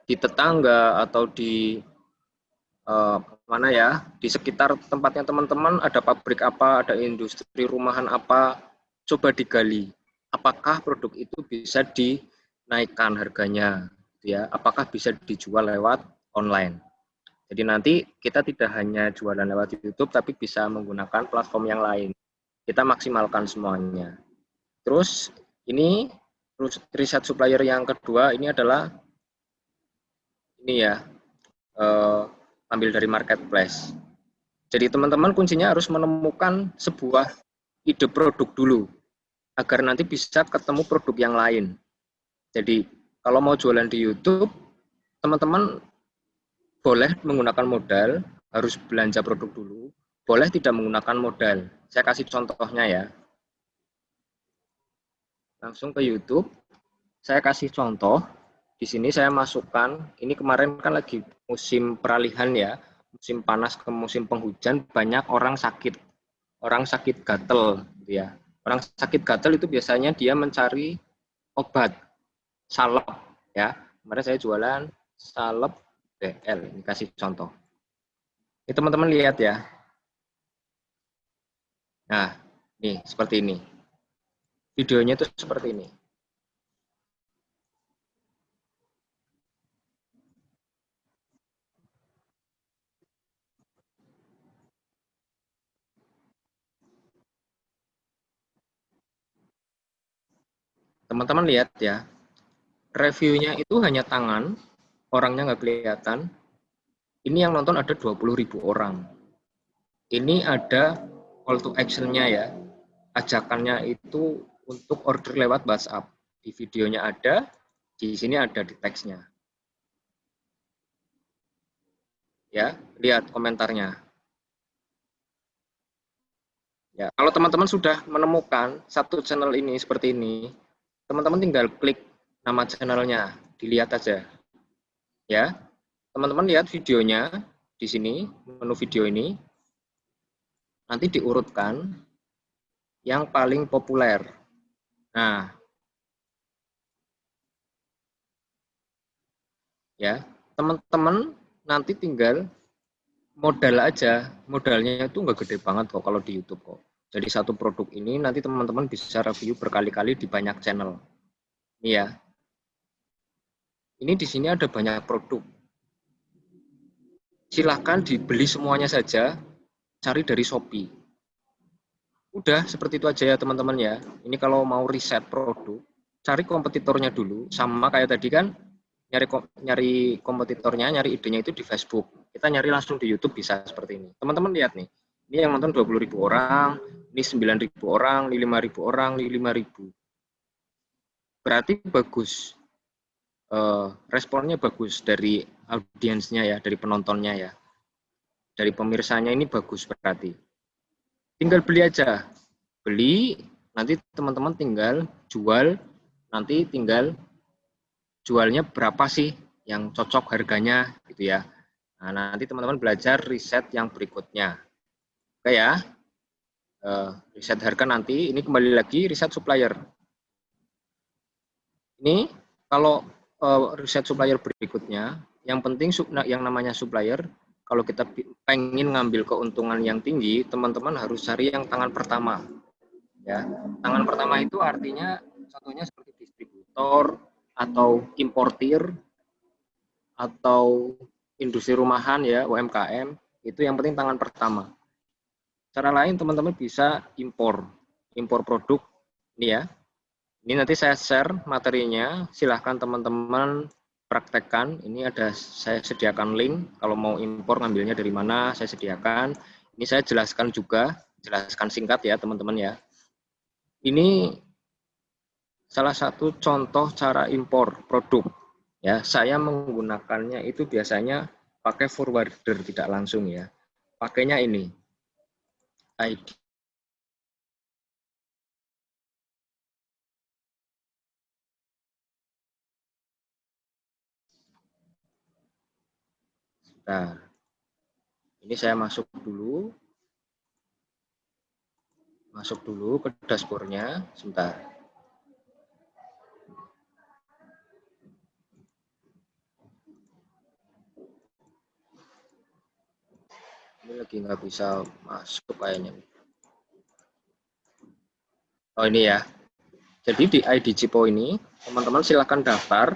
di tetangga atau di mana ya, di sekitar tempatnya teman-teman ada pabrik apa, ada industri rumahan apa, coba digali. Apakah produk itu bisa dinaikkan harganya, ya? Apakah bisa dijual lewat online? Jadi nanti kita tidak hanya jualan lewat YouTube, tapi bisa menggunakan platform yang lain. Kita maksimalkan semuanya. Terus ini riset supplier yang kedua ini adalah ini ya, ambil dari marketplace. Jadi teman-teman kuncinya harus menemukan sebuah ide produk dulu, agar nanti bisa ketemu produk yang lain. Jadi kalau mau jualan di YouTube, teman-teman boleh menggunakan modal, harus belanja produk dulu, boleh tidak menggunakan modal. Saya kasih contohnya ya. Langsung ke YouTube, saya kasih contoh. Di sini saya masukkan, ini kemarin kan lagi musim peralihan ya, musim panas ke musim penghujan, banyak orang sakit gatel gitu ya. Orang sakit gatel itu biasanya dia mencari obat salep ya. Kemarin saya jualan salep BL, ini kasih contoh. Ini teman-teman lihat ya. Nah, nih seperti ini. Videonya itu seperti ini. teman-teman lihat ya, reviewnya itu hanya tangan, orangnya nggak kelihatan. Ini yang nonton ada 20.000 orang. Ini ada call to action-nya ya. Ajakannya itu untuk order lewat WhatsApp. Di videonya ada, di sini ada di teksnya. Ya, lihat komentarnya. Ya, kalau teman-teman sudah menemukan satu channel ini seperti ini, teman-teman tinggal klik nama channelnya, dilihat aja. Ya, teman-teman lihat videonya di sini, menu video ini, nanti diurutkan yang paling populer. Nah, ya, teman-teman nanti tinggal modal aja, modalnya itu nggak gede banget kok kalau di YouTube kok. Jadi satu produk ini nanti teman-teman bisa review berkali-kali di banyak channel. Ini ya. Ini di sini ada banyak produk. Silahkan dibeli semuanya saja, cari dari Shopee. Udah seperti itu aja ya teman-teman ya. Ini kalau mau riset produk, cari kompetitornya dulu. Sama kayak tadi kan, nyari kompetitornya, nyari idenya itu di Facebook. Kita nyari langsung di YouTube bisa seperti ini. Teman-teman lihat nih, ini yang nonton 20.000 orang, ini 9.000 orang, ini 5.000 orang, ini 5.000. Berarti bagus. Responnya bagus dari audiensnya ya, dari penontonnya ya. Dari pemirsanya ini bagus berarti. Tinggal beli aja. Beli, nanti teman-teman tinggal jual, nanti tinggal jualnya berapa sih yang cocok harganya gitu ya. Nah, nanti teman-teman belajar riset yang berikutnya. Oke ya. Riset harga nanti, ini kembali lagi riset supplier. Ini kalau riset supplier berikutnya, yang penting yang namanya supplier, kalau kita pengen ngambil keuntungan yang tinggi, teman-teman harus cari yang tangan pertama. Ya, tangan pertama itu artinya contohnya seperti distributor atau importir atau industri rumahan ya, UMKM, itu yang penting tangan pertama. Cara lain teman-teman bisa impor produk ini ya. Ini nanti saya share materinya, silahkan teman-teman praktekkan. Ini ada saya sediakan link, kalau mau impor ngambilnya dari mana saya sediakan. Ini saya jelaskan juga, jelaskan singkat ya teman-teman ya. Ini salah satu contoh cara impor produk. Ya, saya menggunakannya itu biasanya pakai forwarder tidak langsung ya. Pakainya ini ID. Nah, ini saya masuk dulu ke dashboardnya, sebentar. Ini lagi nggak bisa masuk kayaknya. Oh ini ya. Jadi di ID Cipo ini, teman-teman silakan daftar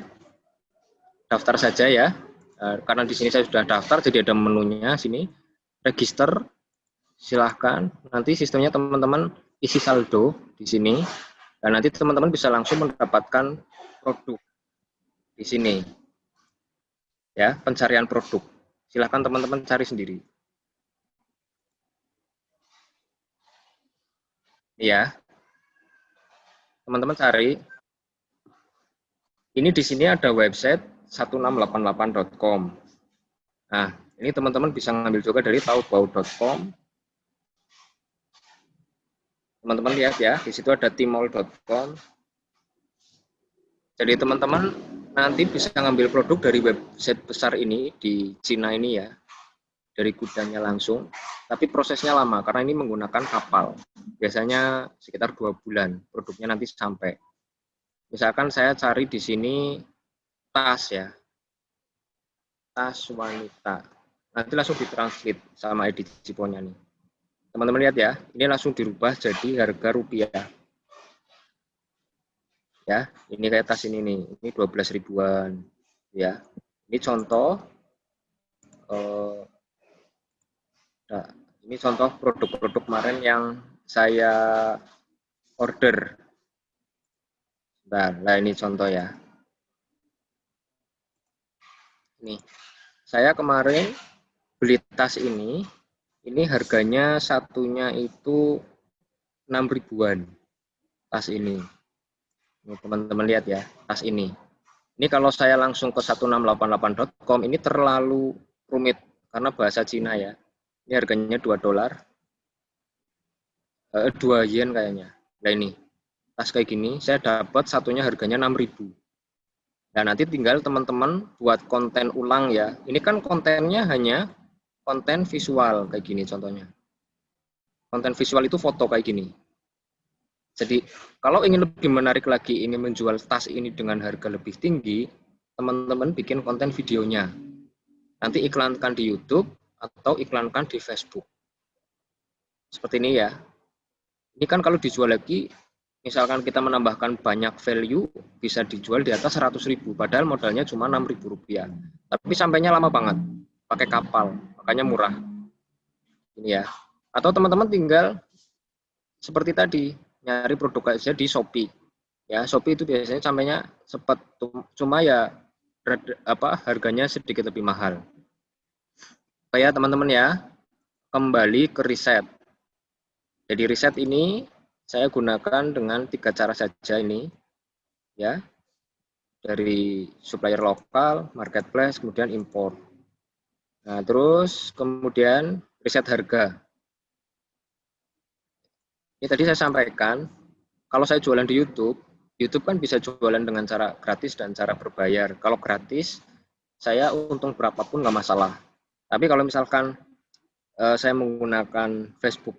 saja ya. Karena di sini saya sudah daftar, jadi ada menunya sini. Register, silahkan. Nanti sistemnya teman-teman isi saldo di sini. Dan nanti teman-teman bisa langsung mendapatkan produk di sini. Ya, pencarian produk. Silahkan teman-teman cari sendiri. Ya, teman-teman cari. Ini di sini ada website 1688.com. Nah, ini teman-teman bisa ngambil juga dari taobao.com. Teman-teman lihat ya, di situ ada tmall.com. Jadi teman-teman nanti bisa ngambil produk dari website besar ini di Cina ini ya, dari gudangnya langsung. Tapi prosesnya lama karena ini menggunakan kapal. Biasanya sekitar 2 bulan produknya nanti sampai. Misalkan saya cari di sini tas ya, tas wanita. Nanti langsung ditranslate sama ID Ciponya nih. Teman-teman lihat ya, ini langsung dirubah jadi harga rupiah. Ya, ini kayak tas ini nih, ini 12 ribuan. Ya, ini contoh. Nah, ini contoh produk-produk kemarin yang saya order. Nah, ini contoh ya. Nih, saya kemarin beli tas ini harganya satunya itu 6 ribuan. Tas ini. Nih, teman-teman lihat ya, tas ini. Ini kalau saya langsung ke 1688.com ini terlalu rumit karena bahasa Cina ya. Ini harganya $2. 2 yen kayaknya. Nah ini, tas kayak gini saya dapat satunya harganya 6.000. Nah, nanti tinggal teman-teman buat konten ulang ya. Ini kan kontennya hanya konten visual kayak gini contohnya. Konten visual itu foto kayak gini. Jadi, kalau ingin lebih menarik lagi, ini menjual tas ini dengan harga lebih tinggi, teman-teman bikin konten videonya. Nanti iklankan di YouTube atau iklankan di Facebook. Seperti ini ya. Ini kan kalau dijual lagi, misalkan kita menambahkan banyak value, bisa dijual di atas 100.000, padahal modalnya cuma Rp6.000. Tapi sampainya lama banget, pakai kapal, makanya murah. Ini ya. Atau teman-teman tinggal seperti tadi, nyari produk aja di Shopee. Ya, Shopee itu biasanya sampainya cepat, cuma ya harganya sedikit lebih mahal. Oke ya teman-teman ya, kembali ke riset. Jadi riset ini saya gunakan dengan 3 cara saja ini, ya, dari supplier lokal, marketplace, kemudian import. Nah, terus kemudian riset harga. Ini tadi saya sampaikan, kalau saya jualan di YouTube, YouTube kan bisa jualan dengan cara gratis dan cara berbayar. Kalau gratis, saya untung berapapun nggak masalah. Tapi kalau misalkan saya menggunakan Facebook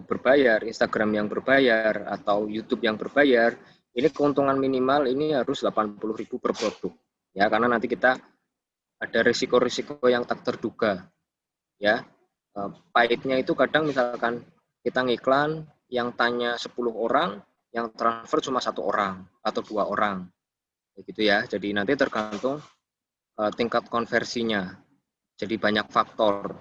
berbayar, Instagram yang berbayar, atau YouTube yang berbayar, ini keuntungan minimal ini harus 80.000 per produk. Ya, karena nanti kita ada risiko-risiko yang tak terduga. Ya, pahitnya itu kadang misalkan kita ngiklan yang tanya 10 orang, yang transfer cuma 1 orang atau 2 orang. Begitu ya. Jadi nanti tergantung tingkat konversinya. Jadi banyak faktor.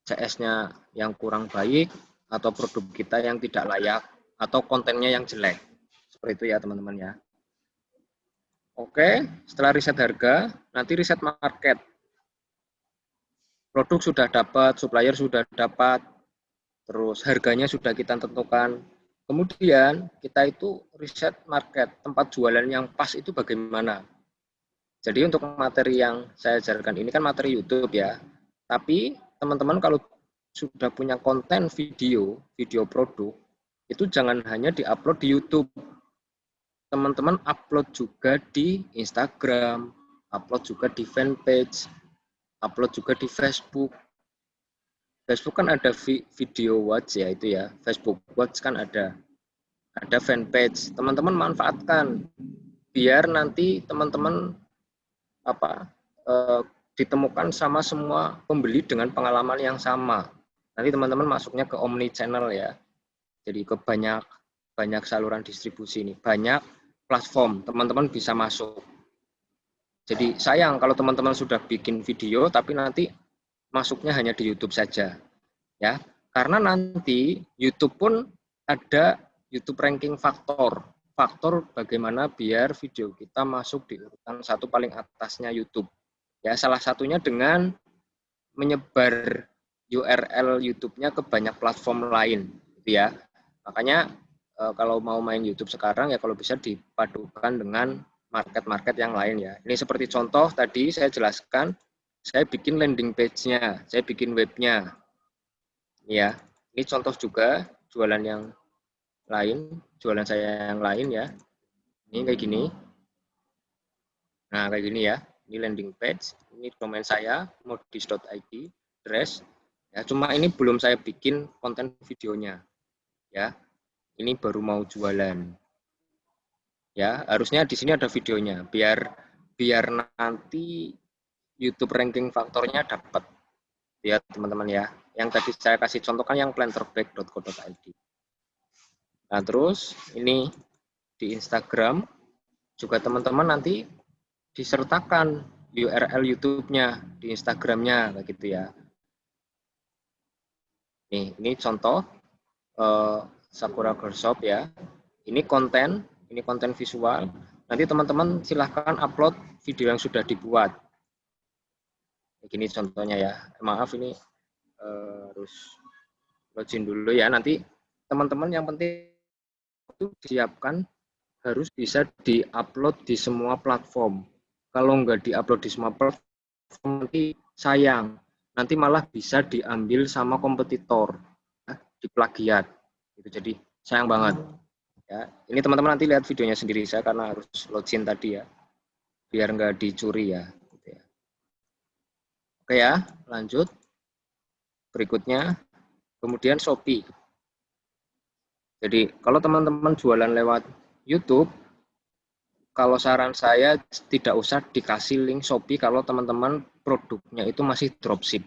CS-nya yang kurang baik, atau produk kita yang tidak layak, atau kontennya yang jelek. Seperti itu ya teman-teman ya. Oke, setelah riset harga, nanti riset market. Produk sudah dapat, supplier sudah dapat, terus harganya sudah kita tentukan. Kemudian kita itu riset market, tempat jualan yang pas itu bagaimana. Jadi untuk materi yang saya ajarkan ini kan materi YouTube ya. Tapi teman-teman kalau sudah punya konten video produk, itu jangan hanya diupload di YouTube. Teman-teman upload juga di Instagram, upload juga di fanpage, upload juga di Facebook. Facebook kan ada video watch ya itu ya. Facebook watch kan ada fanpage. Teman-teman manfaatkan biar nanti teman-teman ditemukan sama semua pembeli dengan pengalaman yang sama. Nanti teman-teman masuknya ke omni channel ya. Jadi ke banyak saluran distribusi ini, banyak platform teman-teman bisa masuk. Jadi sayang kalau teman-teman sudah bikin video tapi nanti masuknya hanya di YouTube saja. Ya. Karena nanti YouTube pun ada YouTube ranking faktor. Faktor bagaimana biar video kita masuk di urutan 1 paling atasnya YouTube. Ya, salah satunya dengan menyebar URL YouTube-nya ke banyak platform lain, gitu ya. Makanya kalau mau main YouTube sekarang ya kalau bisa dipadukan dengan market-market yang lain ya. Ini seperti contoh tadi saya jelaskan, saya bikin landing page-nya, saya bikin webnya. Ya, ini contoh juga jualan yang lain, jualan saya yang lain ya. Ini kayak gini. Nah, kayak gini ya. Ini landing page, ini domain saya, modis.id, dress. Ya, cuma ini belum saya bikin konten videonya. Ya. Ini baru mau jualan. Ya, harusnya di sini ada videonya biar nanti YouTube ranking faktornya dapat. Ya, teman-teman ya. Yang tadi saya kasih contoh kan yang planterback.co.id. Nah, terus ini di Instagram juga teman-teman nanti disertakan URL YouTube-nya di Instagram-nya kayak gitu ya. Nih, ini contoh Sakura Girl Shop ya. Ini konten ini konten visual. Nanti teman-teman silahkan upload video yang sudah dibuat. Begini contohnya ya. Maaf ini harus login dulu ya. Nanti teman-teman yang penting itu disiapkan harus bisa diupload di semua platform. Kalau nggak diupload di semua platform nanti sayang. Nanti malah bisa diambil sama kompetitor, ya, diplagiat. Gitu. Jadi sayang banget. Ya, ini teman-teman nanti lihat videonya sendiri saya karena harus login tadi ya, biar nggak dicuri ya. Gitu ya. Oke ya, lanjut. Berikutnya, kemudian Shopee. Jadi kalau teman-teman jualan lewat YouTube, kalau saran saya tidak usah dikasih link Shopee kalau teman-teman produknya itu masih dropship.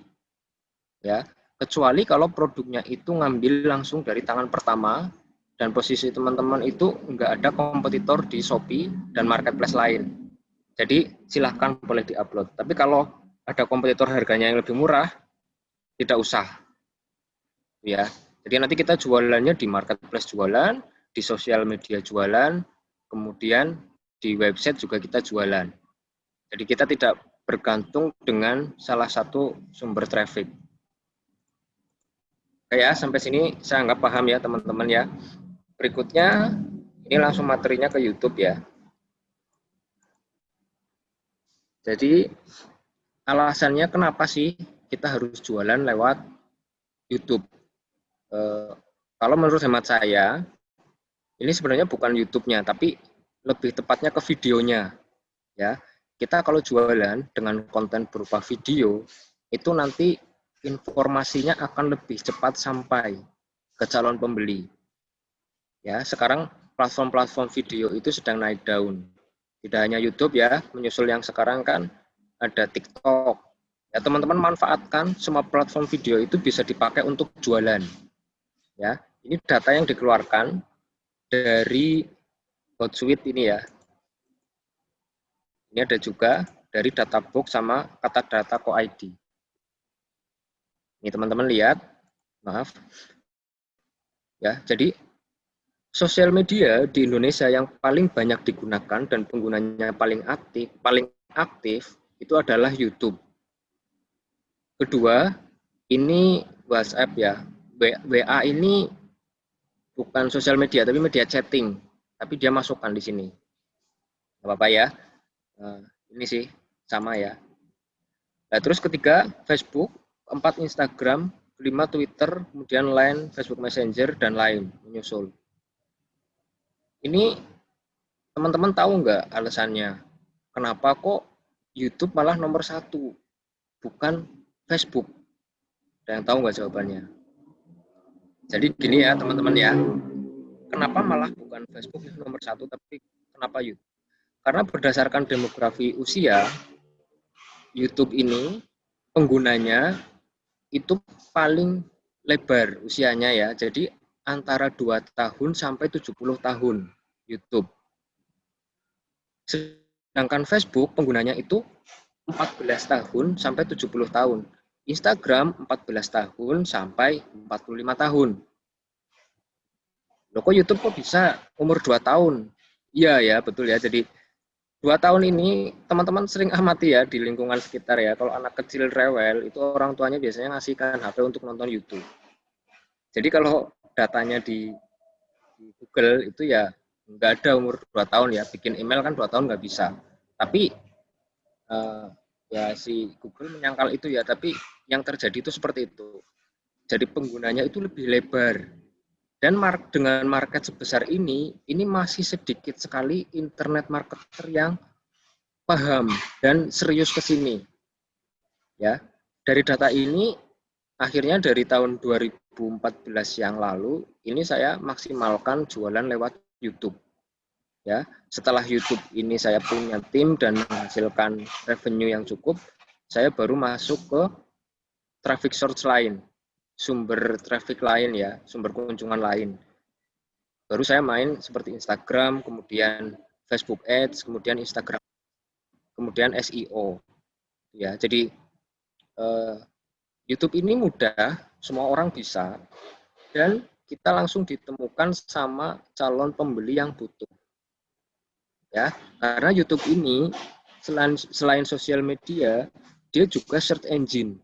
Ya, kecuali kalau produknya itu ngambil langsung dari tangan pertama dan posisi teman-teman itu nggak ada kompetitor di Shopee dan marketplace lain. Jadi silahkan boleh diupload. Tapi kalau ada kompetitor harganya yang lebih murah, tidak usah. Ya, jadi nanti kita jualannya di marketplace jualan, di sosial media jualan, kemudian di website juga kita jualan. Jadi kita tidak bergantung dengan salah satu sumber traffic. Oke ya, sampai sini saya anggap paham ya teman-teman ya. Berikutnya, ini langsung materinya ke YouTube ya. Jadi, alasannya kenapa sih kita harus jualan lewat YouTube? Kalau menurut hemat saya, ini sebenarnya bukan YouTube-nya, tapi lebih tepatnya ke videonya. Ya, kita kalau jualan dengan konten berupa video, itu nanti informasinya akan lebih cepat sampai ke calon pembeli. Ya, sekarang platform-platform video itu sedang naik daun. Tidak hanya YouTube ya, menyusul yang sekarang kan ada TikTok. Ya, teman-teman manfaatkan semua platform video itu bisa dipakai untuk jualan. Ya, ini data yang dikeluarkan dari Hotsuite ini ya. Ini ada juga dari Databox sama Katadata Co.id. Ini teman-teman lihat, maaf. Ya, jadi sosial media di Indonesia yang paling banyak digunakan dan penggunanya paling aktif itu adalah YouTube. Kedua, ini WhatsApp ya. WA ini bukan sosial media tapi media chatting, tapi dia masukkan di sini. Gak apa-apa ya. Nah, ini sih sama ya. Nah, terus ketiga, Facebook, keempat Instagram, kelima Twitter, kemudian Line, Facebook Messenger dan lain menyusul. Ini teman-teman tahu nggak alasannya? Kenapa kok YouTube malah nomor 1, bukan Facebook? Ada yang tahu nggak jawabannya? Jadi gini ya teman-teman ya, kenapa malah bukan Facebook yang nomor 1, tapi kenapa YouTube? Karena berdasarkan demografi usia, YouTube ini penggunanya itu paling lebar usianya ya, jadi antara 2 tahun sampai 70 tahun YouTube. Sedangkan Facebook penggunanya itu 14 tahun sampai 70 tahun. Instagram 14 tahun sampai 45 tahun. Loh kok YouTube kok bisa umur 2 tahun? Iya ya, betul ya. Jadi 2 tahun ini teman-teman sering amati ya di lingkungan sekitar ya. Kalau anak kecil rewel, itu orang tuanya biasanya ngasihkan HP untuk nonton YouTube. Jadi kalau datanya di Google itu ya nggak ada umur 2 tahun ya. Bikin email kan 2 tahun nggak bisa. Tapi ya si Google menyangkal itu ya, tapi yang terjadi itu seperti itu. Jadi penggunanya itu lebih lebar. Dan dengan market sebesar ini masih sedikit sekali internet marketer yang paham dan serius ke sini. Ya, dari data ini akhirnya dari tahun 2014 yang lalu ini saya maksimalkan jualan lewat YouTube. Ya, setelah YouTube ini saya punya tim dan menghasilkan revenue yang cukup, saya baru masuk ke traffic source lain, sumber traffic lain ya, sumber kunjungan lain. Baru saya main seperti Instagram, kemudian Facebook Ads, kemudian Instagram, kemudian SEO. Ya, jadi YouTube ini mudah, semua orang bisa, dan kita langsung ditemukan sama calon pembeli yang butuh. Ya, karena YouTube ini selain sosial media, dia juga search engine.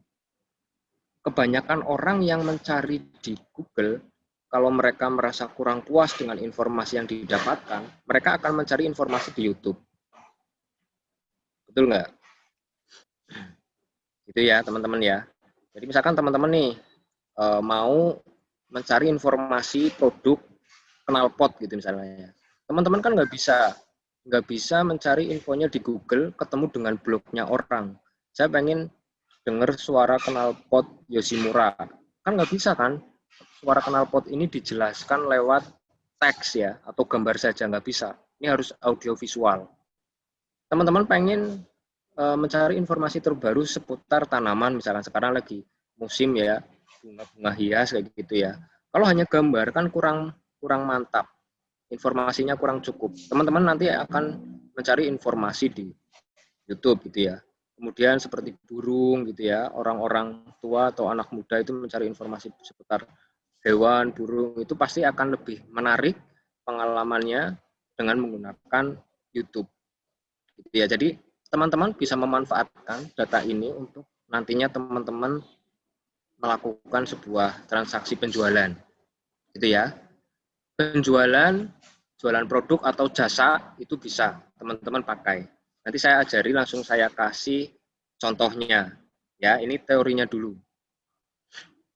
Kebanyakan orang yang mencari di Google, kalau mereka merasa kurang puas dengan informasi yang didapatkan, mereka akan mencari informasi di YouTube. Betul nggak? Itu ya, teman-teman ya. Jadi misalkan teman-teman nih mau mencari informasi produk knalpot gitu misalnya. Teman-teman kan nggak bisa mencari infonya di Google ketemu dengan blognya orang. Saya pengen dengar suara knalpot Yoshimura. Kan nggak bisa kan? Suara knalpot ini dijelaskan lewat teks ya atau gambar saja nggak bisa. Ini harus audio visual. Teman-teman pengen mencari informasi terbaru seputar tanaman, misalkan sekarang lagi musim ya, bunga-bunga hias kayak gitu ya. Kalau hanya gambar kan kurang mantap, informasinya kurang cukup. Teman-teman nanti akan mencari informasi di YouTube gitu ya. Kemudian seperti burung gitu ya, orang-orang tua atau anak muda itu mencari informasi seputar hewan, burung, itu pasti akan lebih menarik pengalamannya dengan menggunakan YouTube. Gitu ya. Jadi teman-teman bisa memanfaatkan data ini untuk nantinya teman-teman melakukan sebuah transaksi penjualan. Gitu ya. Penjualan, jualan produk atau jasa itu bisa teman-teman pakai. Nanti saya ajari, langsung saya kasih contohnya. Ya, ini teorinya dulu.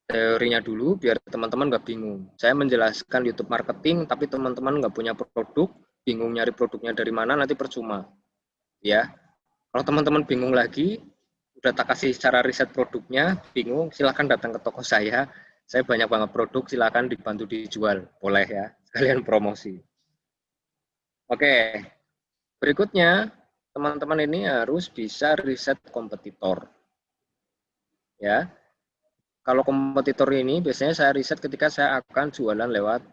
Teorinya dulu biar teman-teman nggak bingung. Saya menjelaskan YouTube marketing, tapi teman-teman nggak punya produk, bingung nyari produknya dari mana, nanti percuma. Ya, kalau teman-teman bingung lagi, udah tak kasih cara riset produknya, bingung, silahkan datang ke toko saya. Saya banyak banget produk, silahkan dibantu dijual. Boleh ya, sekalian promosi. Oke, berikutnya teman-teman ini harus bisa riset kompetitor. Ya, kalau kompetitor ini biasanya saya riset ketika saya akan jualan lewat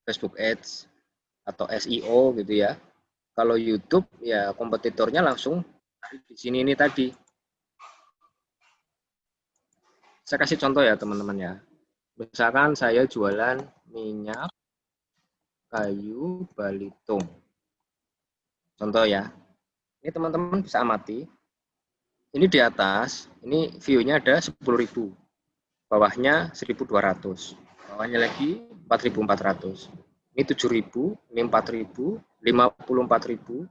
Facebook Ads atau SEO gitu ya. Kalau YouTube ya kompetitornya langsung di sini ini tadi. Saya kasih contoh ya teman-teman ya. Misalkan saya jualan minyak kayu balitung. Contoh ya. Ini teman-teman bisa amati. Ini di atas, ini view-nya ada 10.000. Bawahnya 1.200. Bawahnya lagi 4.400. Ini 7.000, ini 4.000, 54.000,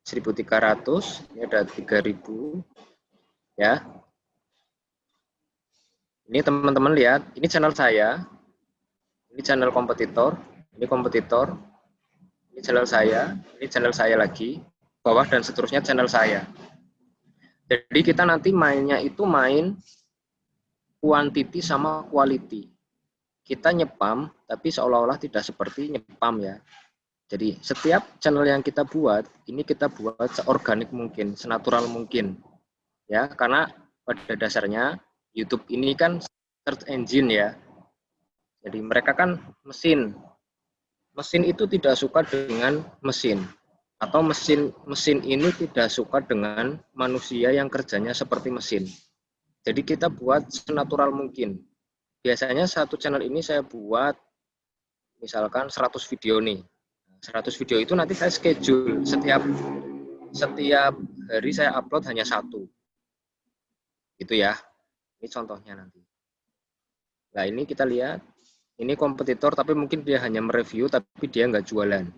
1.300, ini ada 3.000. Ya. Ini teman-teman lihat, ini channel saya. Ini channel kompetitor, ini kompetitor. Ini channel saya lagi, bawah dan seterusnya channel saya. Jadi kita nanti mainnya itu main quantity sama quality. Kita nyepam, tapi seolah-olah tidak seperti nyepam ya. Jadi setiap channel yang kita buat, ini kita buat seorganik mungkin, senatural mungkin. Ya, karena pada dasarnya YouTube ini kan search engine ya. Jadi mereka kan mesin. Mesin itu tidak suka dengan mesin, atau mesin ini tidak suka dengan manusia yang kerjanya seperti mesin. Jadi kita buat senatural mungkin. Biasanya satu channel ini saya buat misalkan 100 video nih. 100 video itu nanti saya schedule setiap hari saya upload hanya satu. Gitu ya. Ini contohnya nanti. Nah, ini kita lihat. Ini kompetitor tapi mungkin dia hanya mereview tapi dia nggak jualan.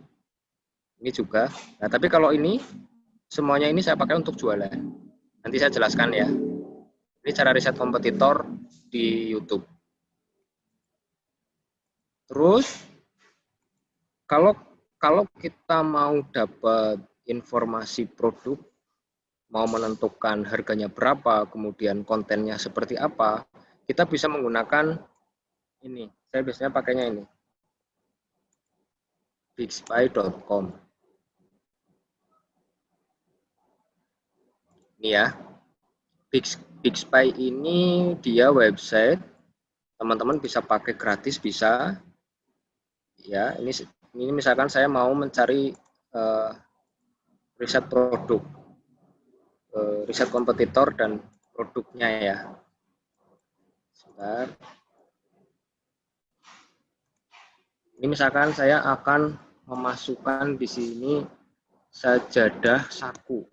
Ini juga. Nah, tapi kalau ini semuanya ini saya pakai untuk jualan. Nanti saya jelaskan ya. Ini cara riset kompetitor di YouTube. Terus kalau kita mau dapat informasi produk, mau menentukan harganya berapa, kemudian kontennya seperti apa, kita bisa menggunakan ini. Saya biasanya pakainya ini. bigspy.com. Ini ya. Bigspy ini dia website, teman-teman bisa pakai gratis bisa. Ya, ini misalkan saya mau mencari riset produk, riset kompetitor dan produknya ya. Sebentar. Ini misalkan saya akan memasukkan di sini sajadah saku.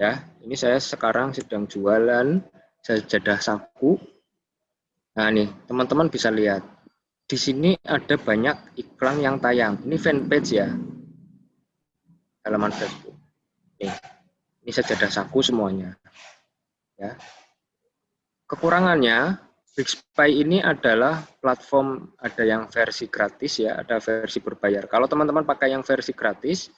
Ya, ini saya sekarang sedang jualan sajadah saku. Nah, nih, teman-teman bisa lihat. Di sini ada banyak iklan yang tayang. Ini fanpage ya. Halaman Facebook. Nih, ini sajadah saku semuanya. Ya. Kekurangannya, BigSpy ini adalah platform, ada yang versi gratis ya, ada versi berbayar. Kalau teman-teman pakai yang versi gratis,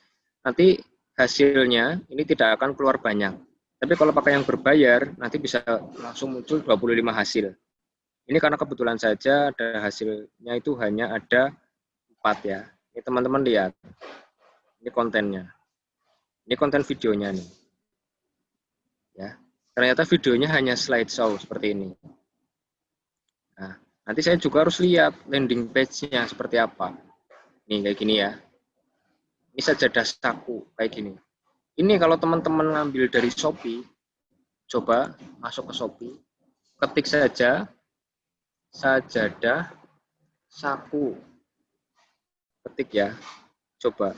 nanti hasilnya ini tidak akan keluar banyak. Tapi kalau pakai yang berbayar, nanti bisa langsung muncul 25 hasil. Ini karena kebetulan saja ada hasilnya itu hanya ada 4 ya. Ini teman-teman lihat. Ini kontennya. Ini konten videonya nih. Ya. Ternyata videonya hanya slideshow seperti ini. Nah, nanti saya juga harus lihat landing page-nya seperti apa. Nih kayak gini ya. Ini sajadah saku kayak gini. Ini kalau teman-teman ngambil dari Shopee, coba masuk ke Shopee, ketik saja sajadah saku. Ketik ya. Coba.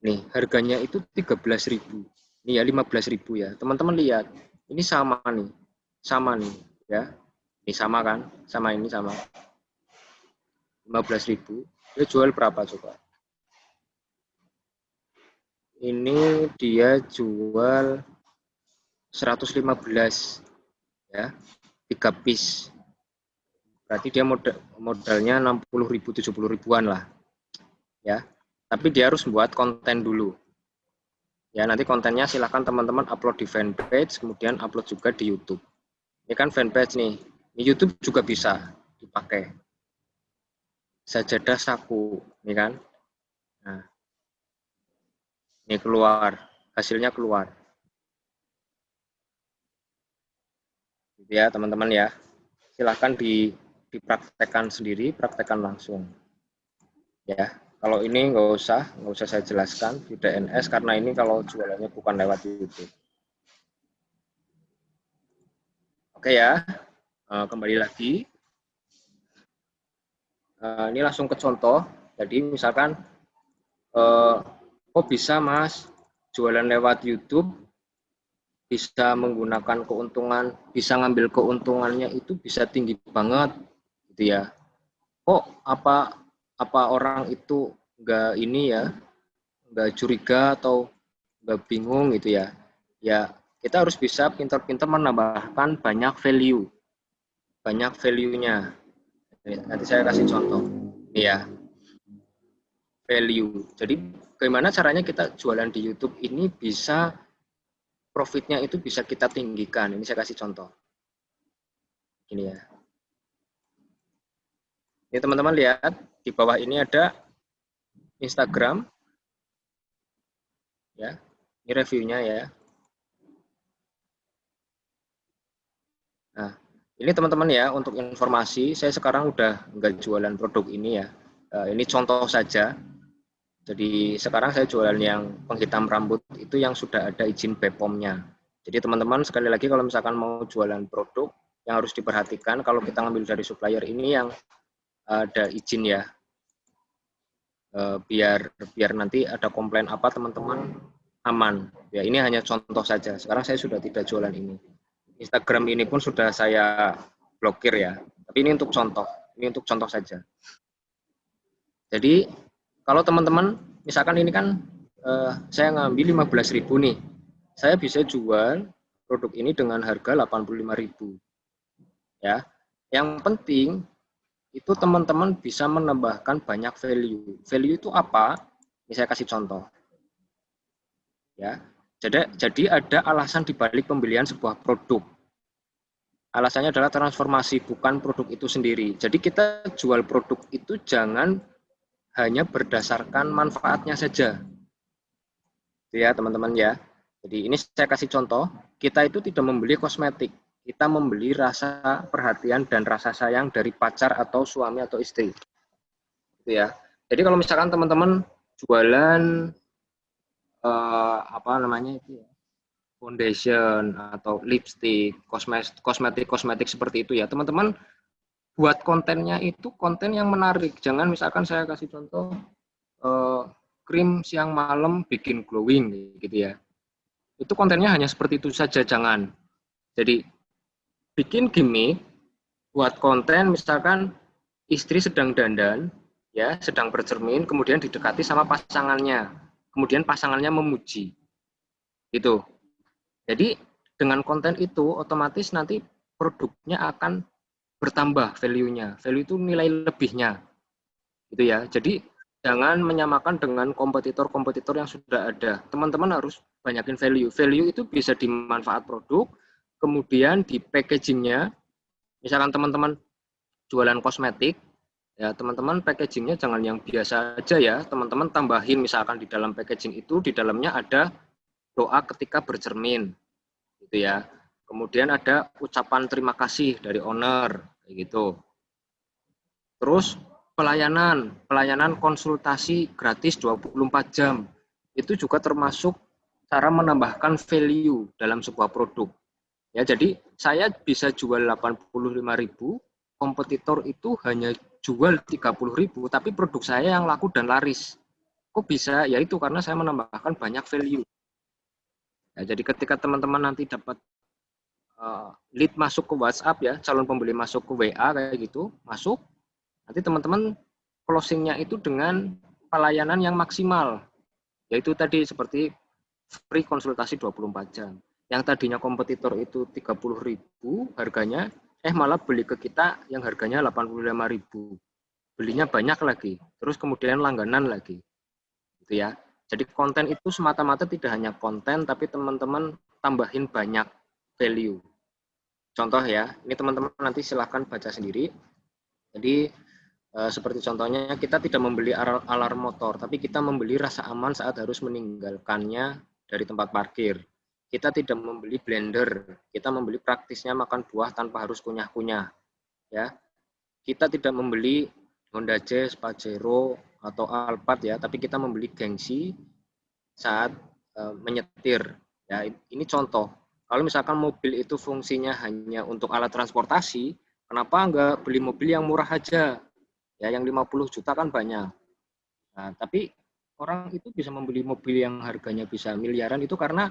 Nih, harganya itu 13.000. Nih ya 15.000 ya. Teman-teman lihat. Ini sama nih. Sama nih ya. Ini sama kan? Sama ini sama. 15.000. Dia jual berapa coba? Ini dia jual 115 ya. 3 piece. Berarti dia modalnya 60.000 70.000-an lah. Ya. Tapi dia harus buat konten dulu. Ya, nanti kontennya silahkan teman-teman upload di fanpage, kemudian upload juga di YouTube. Ini kan fanpage nih. Di YouTube juga bisa dipakai. Sajadah saku, ini kan. Nah, ini keluar, hasilnya keluar. Gitu ya, teman-teman ya. Silahkan dipraktekkan sendiri, praktekkan langsung. Ya. Kalau ini nggak usah saya jelaskan di DNS karena ini kalau jualannya bukan lewat YouTube. Oke ya, kembali lagi. Ini langsung ke contoh. Jadi misalkan, kok bisa Mas jualan lewat YouTube, bisa menggunakan keuntungan, bisa ngambil keuntungannya itu bisa tinggi banget, gitu ya. Kok apa orang itu nggak ini ya, nggak curiga atau nggak bingung gitu ya. Ya, kita harus bisa pintar-pintar menambahkan banyak value-nya. Nanti saya kasih contoh. Ini ya, value. Jadi bagaimana caranya kita jualan di YouTube ini bisa profitnya itu bisa kita tinggikan. Ini saya kasih contoh. Ini ya. Ini teman-teman lihat di bawah ini ada Instagram. Ya, ini reviewnya ya. Nah, ini teman-teman ya, untuk informasi, saya sekarang udah nggak jualan produk ini ya. Ini contoh saja. Jadi sekarang saya jualan yang penghitam rambut itu yang sudah ada izin BPOM-nya. Jadi teman-teman sekali lagi kalau misalkan mau jualan produk, yang harus diperhatikan kalau kita ngambil dari supplier ini yang ada izin ya. Biar nanti ada komplain apa teman-teman aman. Ya ini hanya contoh saja. Sekarang saya sudah tidak jualan ini. Instagram ini pun sudah saya blokir ya. Tapi ini untuk contoh saja. Jadi kalau teman-teman misalkan ini kan saya ngambil 15.000 nih. Saya bisa jual produk ini dengan harga 85.000. Ya. Yang penting itu teman-teman bisa menambahkan banyak value. Value itu apa? Ini saya kasih contoh. Ya. Jadi ada alasan dibalik pembelian sebuah produk. Alasannya adalah transformasi, bukan produk itu sendiri. Jadi kita jual produk itu jangan hanya berdasarkan manfaatnya saja. Ya teman-teman ya. Jadi ini saya kasih contoh, kita itu tidak membeli kosmetik. Kita membeli rasa perhatian dan rasa sayang dari pacar atau suami atau istri. Gitu ya. Jadi kalau misalkan teman-teman jualan foundation atau lipstick, kosmetik seperti itu ya, teman-teman buat kontennya itu konten yang menarik. Jangan misalkan saya kasih contoh krim siang malam bikin glowing gitu ya. Itu kontennya hanya seperti itu saja, jangan. Jadi bikin gimmick, buat konten misalkan istri sedang dandan, ya, sedang bercermin, kemudian didekati sama pasangannya. Kemudian pasangannya memuji. Gitu. Jadi dengan konten itu otomatis nanti produknya akan bertambah value-nya. Value itu nilai lebihnya. Gitu ya. Jadi jangan menyamakan dengan kompetitor-kompetitor yang sudah ada. Teman-teman harus banyakin value. Value itu bisa dimanfaat produk, kemudian di packagingnya. Misalkan teman-teman jualan kosmetik, ya teman-teman packagingnya jangan yang biasa aja ya. Teman-teman tambahin misalkan di dalam packaging itu, di dalamnya ada doa ketika bercermin. Gitu ya. Kemudian ada ucapan terima kasih dari owner, kayak gitu. Terus pelayanan konsultasi gratis 24 jam. Itu juga termasuk cara menambahkan value dalam sebuah produk. Ya, jadi saya bisa jual 85.000, kompetitor itu hanya jual 30.000, tapi produk saya yang laku dan laris. Kok bisa? Ya itu karena saya menambahkan banyak value. Ya, jadi ketika teman-teman nanti dapat lead masuk ke WhatsApp ya, calon pembeli masuk ke WA kayak gitu, masuk, nanti teman-teman closingnya itu dengan pelayanan yang maksimal, yaitu tadi seperti free konsultasi 24 jam. Yang tadinya kompetitor itu 30.000 harganya, malah beli ke kita yang harganya 85.000. Belinya banyak lagi, terus kemudian langganan lagi. Gitu ya. Jadi konten itu semata-mata tidak hanya konten, tapi teman-teman tambahin banyak value. Contoh ya, ini teman-teman nanti silahkan baca sendiri. Jadi seperti contohnya kita tidak membeli alarm motor, tapi kita membeli rasa aman saat harus meninggalkannya dari tempat parkir. Kita tidak membeli blender, kita membeli praktisnya makan buah tanpa harus kunyah-kunyah. Ya, kita tidak membeli Honda Jazz, Pajero atau Alphard ya, tapi kita membeli gengsi saat menyetir. Ya, ini contoh. Kalau misalkan mobil itu fungsinya hanya untuk alat transportasi, kenapa enggak beli mobil yang murah aja? Ya, yang 50 juta kan banyak. Nah, tapi orang itu bisa membeli mobil yang harganya bisa miliaran itu karena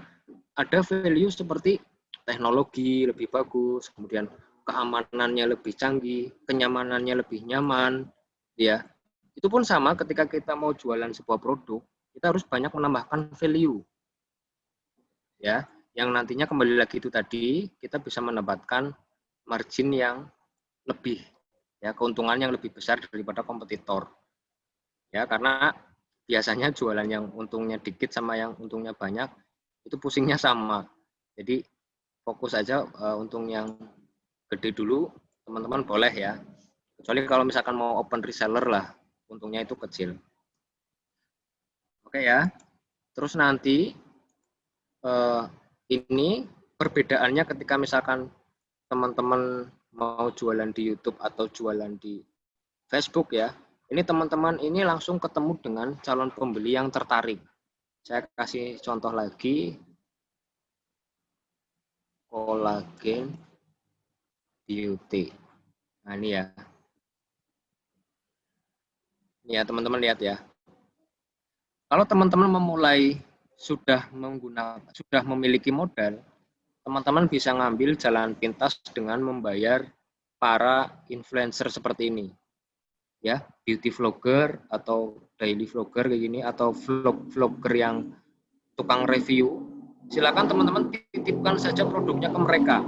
ada value seperti teknologi lebih bagus, kemudian keamanannya lebih canggih, kenyamanannya lebih nyaman, ya. Itu pun sama ketika kita mau jualan sebuah produk, kita harus banyak menambahkan value. Ya, yang nantinya kembali lagi itu tadi kita bisa mendapatkan margin yang lebih, ya, keuntungan yang lebih besar daripada kompetitor. Ya, karena biasanya jualan yang untungnya dikit sama yang untungnya banyak itu pusingnya sama. Jadi fokus aja untung yang gede dulu, teman-teman boleh ya. Kecuali kalau misalkan mau open reseller lah, untungnya itu kecil. Oke ya. Terus nanti ini perbedaannya ketika misalkan teman-teman mau jualan di YouTube atau jualan di Facebook ya. Ini teman-teman ini langsung ketemu dengan calon pembeli yang tertarik. Saya kasih contoh lagi. Kolagen beauty. Nah, ini ya. Ini ya, teman-teman lihat ya. Kalau teman-teman sudah memiliki modal, teman-teman bisa ngambil jalan pintas dengan membayar para influencer seperti ini. Ya, beauty vlogger atau daily vlogger kayak gini atau vlogger yang tukang review. Silakan teman-teman titipkan saja produknya ke mereka.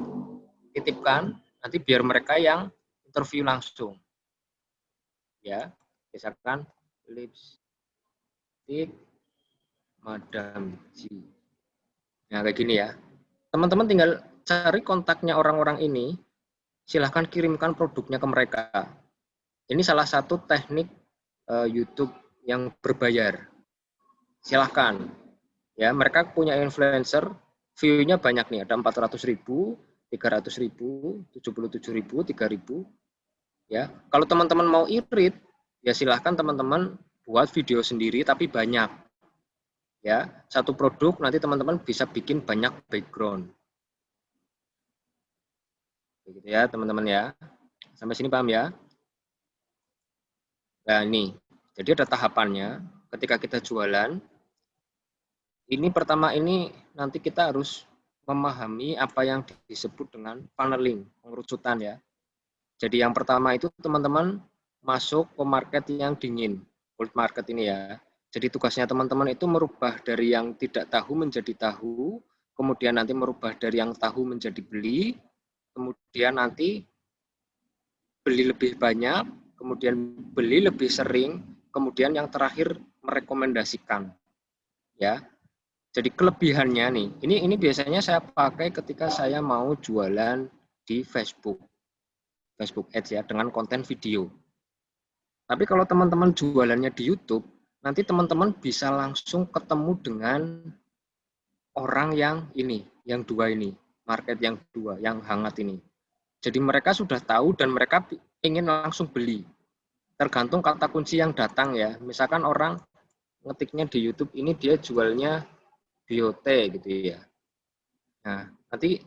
Titipkan, nanti biar mereka yang interview langsung. Ya, misalkan lipstick Madam G. Nah, kayak gini ya. Teman-teman tinggal cari kontaknya orang-orang ini, silahkan kirimkan produknya ke mereka. Ini salah satu teknik YouTube yang berbayar. Silahkan. Ya, mereka punya influencer, view-nya banyak nih, ada 400.000, 300.000, 77.000, 3.000. Ya, kalau teman-teman mau irit, ya silahkan teman-teman buat video sendiri tapi banyak. Ya, satu produk nanti teman-teman bisa bikin banyak background. Begitu ya, teman-teman ya. Sampai sini paham ya? Nah, ini. Jadi ada tahapannya. ketika kita jualan, ini pertama ini nanti kita harus memahami apa yang disebut dengan funneling, pengerucutan ya. Jadi yang pertama itu teman-teman masuk ke market yang dingin, cold market ini ya. Jadi tugasnya teman-teman itu merubah dari yang tidak tahu menjadi tahu, kemudian nanti merubah dari yang tahu menjadi beli, kemudian nanti beli lebih banyak, kemudian beli lebih sering, kemudian yang terakhir merekomendasikan. Ya. Jadi kelebihannya nih, ini biasanya saya pakai ketika saya mau jualan di Facebook Ads ya, dengan konten video. Tapi kalau teman-teman jualannya di YouTube, nanti teman-teman bisa langsung ketemu dengan orang yang ini, yang dua ini, market yang dua, yang hangat ini. Jadi mereka sudah tahu dan mereka ingin langsung beli. Tergantung kata kunci yang datang ya. Misalkan orang ngetiknya di YouTube ini dia jualnya biote gitu ya. Nah, nanti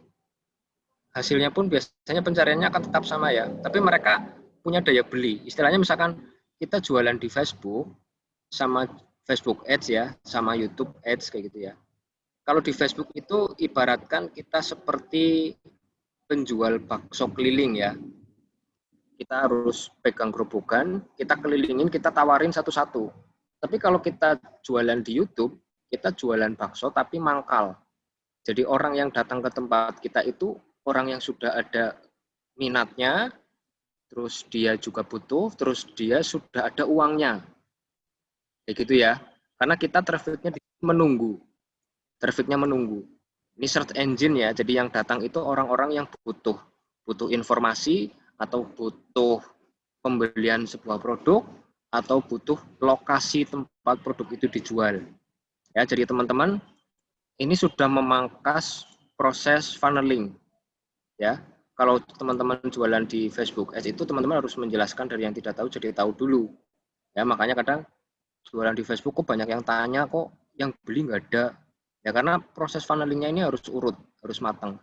hasilnya pun biasanya pencariannya akan tetap sama ya. Tapi mereka punya daya beli. Istilahnya misalkan kita jualan di Facebook sama Facebook Ads ya, sama YouTube Ads kayak gitu ya. Kalau di Facebook itu ibaratkan kita seperti penjual bakso keliling ya. Kita harus pegang gerobokan, kita kelilingin, kita tawarin satu-satu. Tapi kalau kita jualan di YouTube, kita jualan bakso tapi mangkal. Jadi orang yang datang ke tempat kita itu orang yang sudah ada minatnya, terus dia juga butuh, terus dia sudah ada uangnya. Kayak gitu ya. Karena kita trafficnya menunggu. Trafficnya menunggu. Ini search engine ya, jadi yang datang itu orang-orang yang butuh informasi atau butuh pembelian sebuah produk atau butuh lokasi tempat produk itu dijual. Ya, jadi teman-teman ini sudah memangkas proses funneling. Ya, kalau teman-teman jualan di Facebook Ads itu teman-teman harus menjelaskan dari yang tidak tahu jadi tahu dulu. Ya, makanya kadang jualan di Facebook kok banyak yang tanya kok yang beli nggak ada. Ya karena proses funnelingnya ini harus urut, harus matang.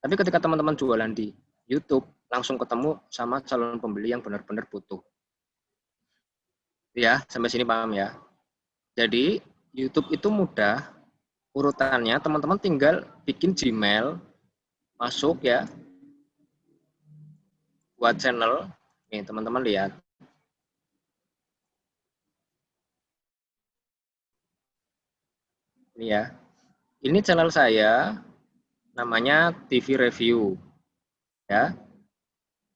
Tapi ketika teman-teman jualan di YouTube, langsung ketemu sama calon pembeli yang benar-benar butuh. Ya, sampai sini paham ya. Jadi, YouTube itu mudah, urutannya teman-teman tinggal bikin Gmail, masuk ya, buat channel. Nih, teman-teman lihat. Ini ya. Ini channel saya, namanya TV Review. Ya.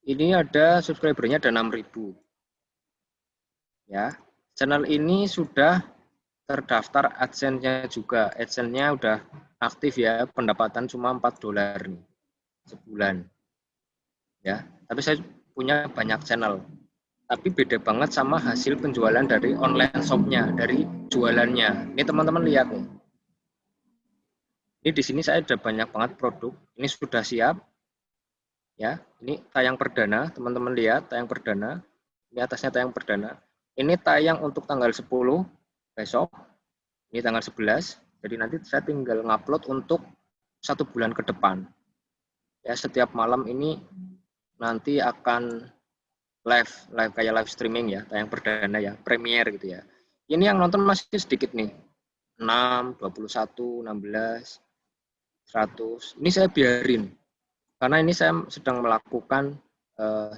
Ini ada subscribernya ada 6.000. Ya. Channel ini sudah terdaftar AdSense-nya juga. AdSense-nya udah aktif ya, pendapatan cuma $4 nih sebulan. Ya, tapi saya punya banyak channel. Tapi beda banget sama hasil penjualan dari online shop-nya, dari jualannya. Ini teman-teman lihat nih. Ini di sini saya ada banyak banget produk. Ini sudah siap. Ya, ini tayang perdana, teman-teman lihat tayang perdana. Ini atasnya tayang perdana. Ini tayang untuk tanggal 10 besok. Ini tanggal 11. Jadi nanti saya tinggal ngupload untuk 1 bulan ke depan. Ya, setiap malam ini nanti akan live kayak live streaming ya, tayang perdana ya, premiere gitu ya. Ini yang nonton masih sedikit nih. 6, 21, 16, 100. Ini saya biarin. Karena ini saya sedang melakukan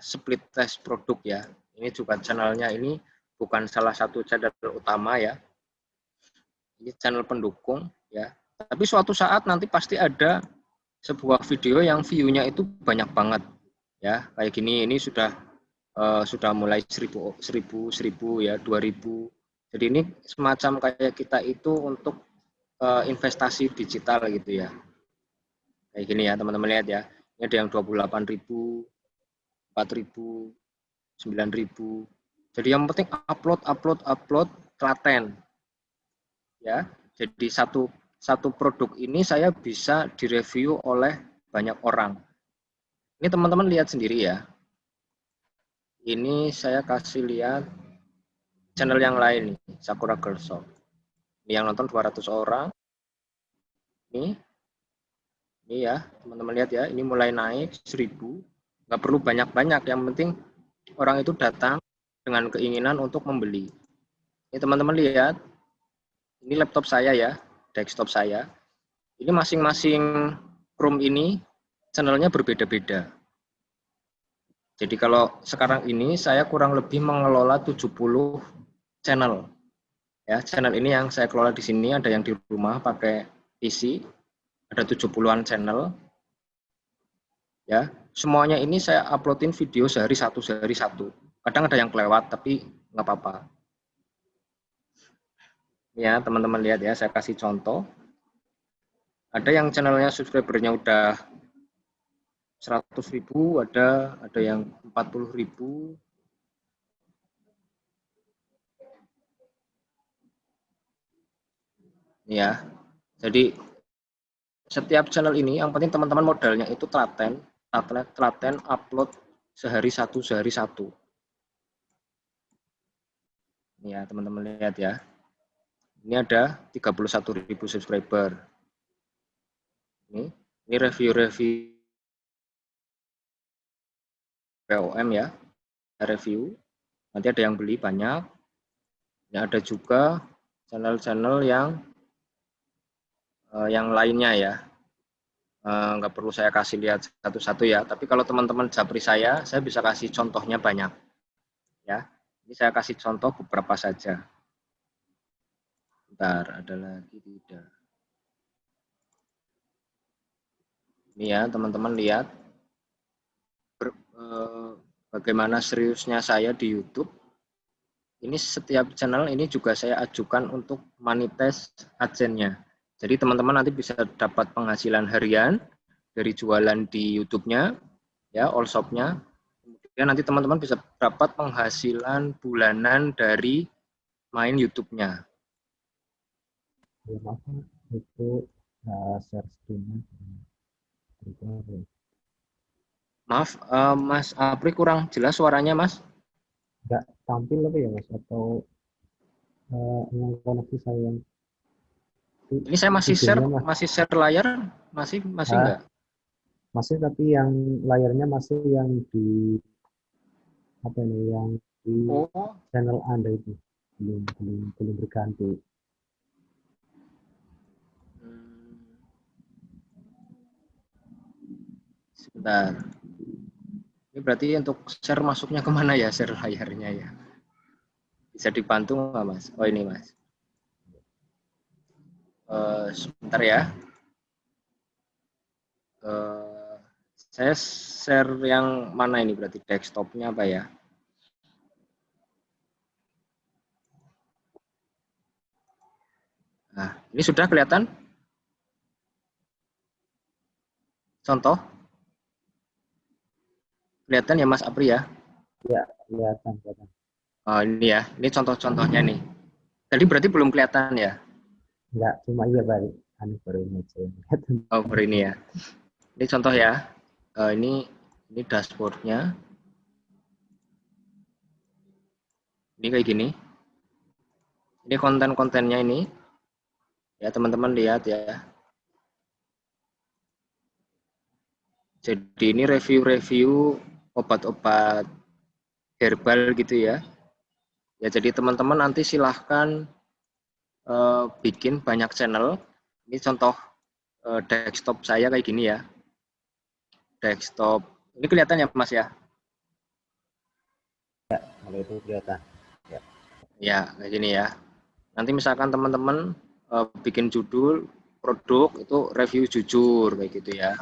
split test produk ya. Ini juga channelnya ini bukan salah satu channel utama ya. Ini channel pendukung ya. Tapi suatu saat nanti pasti ada sebuah video yang view-nya itu banyak banget ya. Kayak gini ini sudah mulai 1000 ya, 2000. Jadi ini semacam kayak kita itu untuk investasi digital gitu ya. Kayak gini ya, teman-teman lihat ya. Ini ada yang 28.000, 4.000, 9.000. Jadi yang penting upload telaten. Ya. Jadi satu produk ini saya bisa direview oleh banyak orang. Ini teman-teman lihat sendiri ya. Ini saya kasih lihat channel yang lain nih, Sakura Girl Shop. Ini yang nonton 200 orang. Ini ya, teman-teman lihat ya, ini mulai naik 1000. Nggak perlu banyak-banyak, yang penting orang itu datang dengan keinginan untuk membeli. Ini teman-teman lihat, ini laptop saya ya, desktop saya. Ini masing-masing Chrome ini channelnya berbeda-beda. Jadi kalau sekarang ini saya kurang lebih mengelola 70 channel. Ya, channel ini yang saya kelola di sini, ada yang di rumah pakai PC, ada 70-an channel. Ya, semuanya ini saya uploadin video sehari satu. Kadang ada yang kelewat tapi nggak apa-apa. Ya, teman-teman lihat ya, saya kasih contoh. Ada yang channelnya subscribernya udah 100.000, ada yang 40.000. Ya, jadi setiap channel ini yang penting teman-teman modalnya itu telaten upload sehari satu. Ya, teman-teman lihat ya. Ini ada 31.000 subscriber. Ini review POM ya, review. Nanti ada yang beli banyak. Ini ada juga channel-channel yang lainnya ya. Nggak perlu saya kasih lihat satu-satu ya. Tapi kalau teman-teman japri saya bisa kasih contohnya banyak. Ya, ini saya kasih contoh beberapa saja. Bentar, ada lagi tidak? Ini ya, teman-teman lihat bagaimana seriusnya saya di YouTube. Ini setiap channel ini juga saya ajukan untuk monetize AdSense-nya. Jadi teman-teman nanti bisa dapat penghasilan harian dari jualan di YouTube-nya, ya, all shop-nya. Kemudian nanti teman-teman bisa dapat penghasilan bulanan dari main YouTube-nya. Ya, maaf, itu share screen-nya. Maaf, Mas Apri kurang jelas suaranya, Mas. Nggak tampil apa ya, Mas? Atau yang koneksi saya yang Ini saya masih share layar, masih enggak? Masih, tapi yang layarnya masih yang di apa ini, yang di channel Anda itu belum berganti. Sebentar. Ini berarti untuk share masuknya kemana ya, share layarnya ya? Bisa dibantu nggak, Mas? Oh, ini, Mas. Sebentar ya. Saya share yang mana ini berarti? Desktopnya apa ya? Nah, ini sudah kelihatan? Contoh? Kelihatan ya, Mas Apri ya? Ya, kelihatan. Oh, ini ya. Ini contoh-contohnya nih. Tadi berarti belum kelihatan ya? Enggak, cuma iya balik. Baru ini aja. Oh, baru ini ya. Ini contoh ya. Ini dashboardnya. Ini kayak gini. Ini konten-kontennya ini. Ya, teman-teman lihat ya. Jadi ini review-review obat-obat herbal gitu ya. Ya, jadi teman-teman nanti silahkan bikin banyak channel. Ini contoh desktop saya kayak gini ya. Desktop. Ini kelihatan ya, Mas ya? Ya, kalau itu kelihatan. Ya, kayak gini ya. Nanti misalkan teman-teman bikin judul produk itu review jujur kayak gitu ya.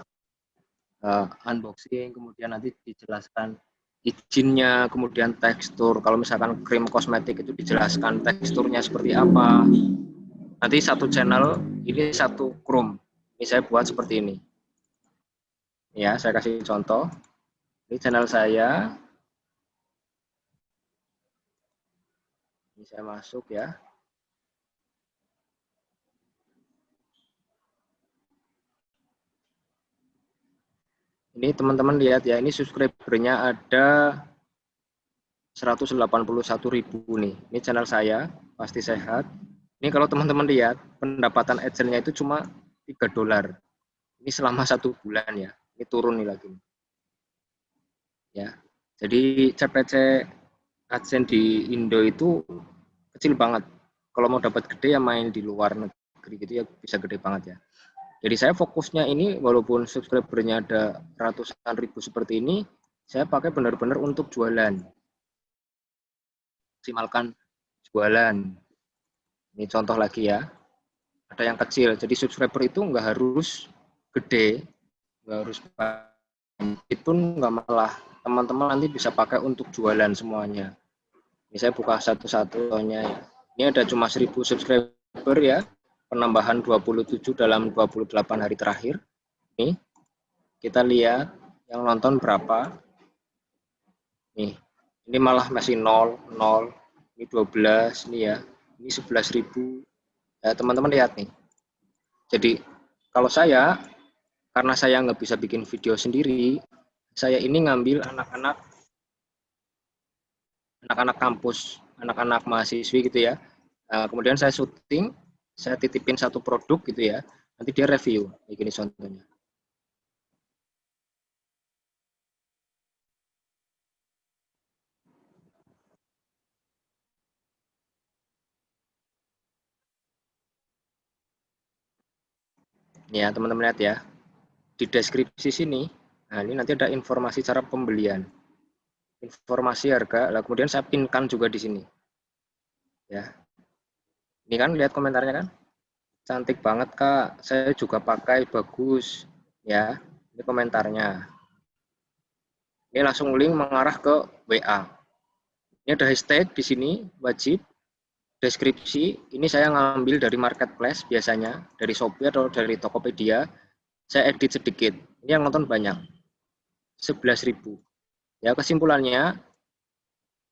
Unboxing, kemudian nanti dijelaskan izinnya, kemudian tekstur. Kalau misalkan krim kosmetik itu dijelaskan teksturnya seperti apa. Nanti satu channel, ini satu Chrome. Ini saya buat seperti ini. Ya, saya kasih contoh. Ini channel saya. Ini saya masuk ya. Ini teman-teman lihat ya, ini subscribernya ada 181.000 nih. Ini channel saya, pasti sehat. Ini kalau teman-teman lihat, pendapatan AdSense-nya itu cuma $3. Ini selama 1 bulan ya. Ini turun nih lagi. Ya. Jadi CPC AdSense di Indo itu kecil banget. kalau mau dapat gede ya main di luar negeri gitu ya bisa gede banget ya. Jadi saya fokusnya ini walaupun subscribernya ada ratusan ribu seperti ini, saya pakai benar-benar untuk jualan. Maksimalkan jualan. Ini contoh lagi ya. Ada yang kecil, jadi subscriber itu nggak harus gede, nggak harus itu pun nggak malah. Teman-teman nanti bisa pakai untuk jualan semuanya. Ini saya buka satu-satu contohnya ya. Ini ada cuma 1000 subscriber ya, penambahan 27 dalam 28 hari terakhir. Nih, kita lihat yang nonton berapa. Nih, ini malah masih 0, 0, ini 12, nih ya, ini 11.000. Ya, teman-teman lihat nih. Jadi, kalau saya, karena saya nggak bisa bikin video sendiri, saya ini ngambil anak-anak kampus, anak-anak mahasiswi gitu ya. Kemudian saya syuting, saya titipin satu produk gitu ya, nanti dia review, kayak gini contohnya. Nih ya teman-teman lihat ya, di deskripsi sini, nah ini nanti ada informasi cara pembelian, informasi harga, lah kemudian saya pinkan juga di sini. Ya, ini kan lihat komentarnya kan, cantik banget Kak, saya juga pakai, bagus, ya, ini komentarnya. Ini langsung link mengarah ke WA. Ini ada hashtag di sini, wajib, deskripsi, ini saya ngambil dari marketplace biasanya, dari Shopee atau dari Tokopedia, saya edit sedikit, ini yang nonton banyak, 11.000. Ya kesimpulannya,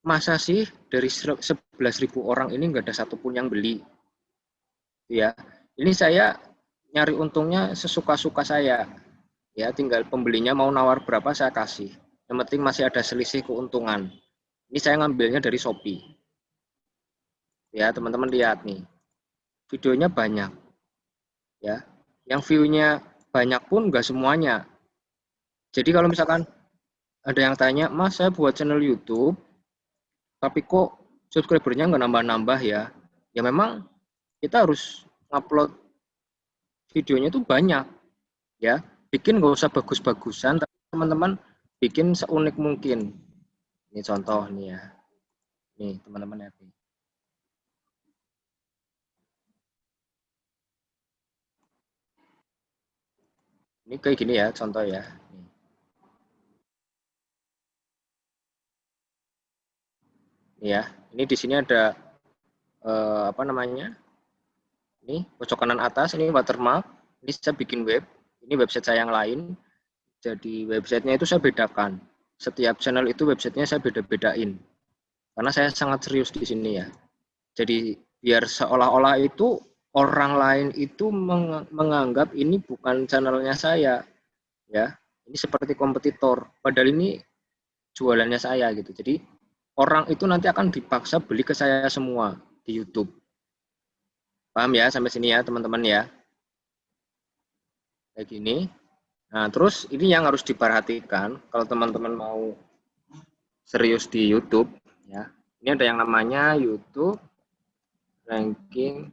masa sih dari 11.000 orang ini nggak ada satupun yang beli? Ya, ini saya nyari untungnya sesuka-suka saya. Ya, tinggal pembelinya mau nawar berapa saya kasih. Yang penting masih ada selisih keuntungan. Ini saya ngambilnya dari Shopee. Ya, teman-teman lihat nih. Videonya banyak. Ya, yang view-nya banyak pun nggak semuanya. Jadi kalau misalkan ada yang tanya, Mas saya buat channel YouTube, tapi kok subscribernya nggak nambah-nambah ya? Ya memang kita harus upload videonya itu banyak, ya. Bikin nggak usah bagus-bagusan, tapi teman-teman bikin seunik mungkin. Ini contoh nih ya. Nih teman-teman lihat nih. Ini kayak gini ya contoh ya. Nih ya, ini di sini ada apa namanya? Ini pojok kanan atas, ini watermark. Ini saya bikin web. Ini website saya yang lain. Jadi websitenya itu saya bedakan. Setiap channel itu websitenya saya beda-bedain. Karena saya sangat serius di sini ya. Jadi biar seolah-olah itu orang lain itu menganggap ini bukan channelnya saya. Ya, ini seperti kompetitor. Padahal ini jualannya saya gitu. Jadi orang itu nanti akan dipaksa beli ke saya semua di YouTube. Paham ya sampai sini ya teman-teman ya. Kayak gini. Nah, terus ini yang harus diperhatikan kalau teman-teman mau serius di YouTube ya. Ini ada yang namanya YouTube ranking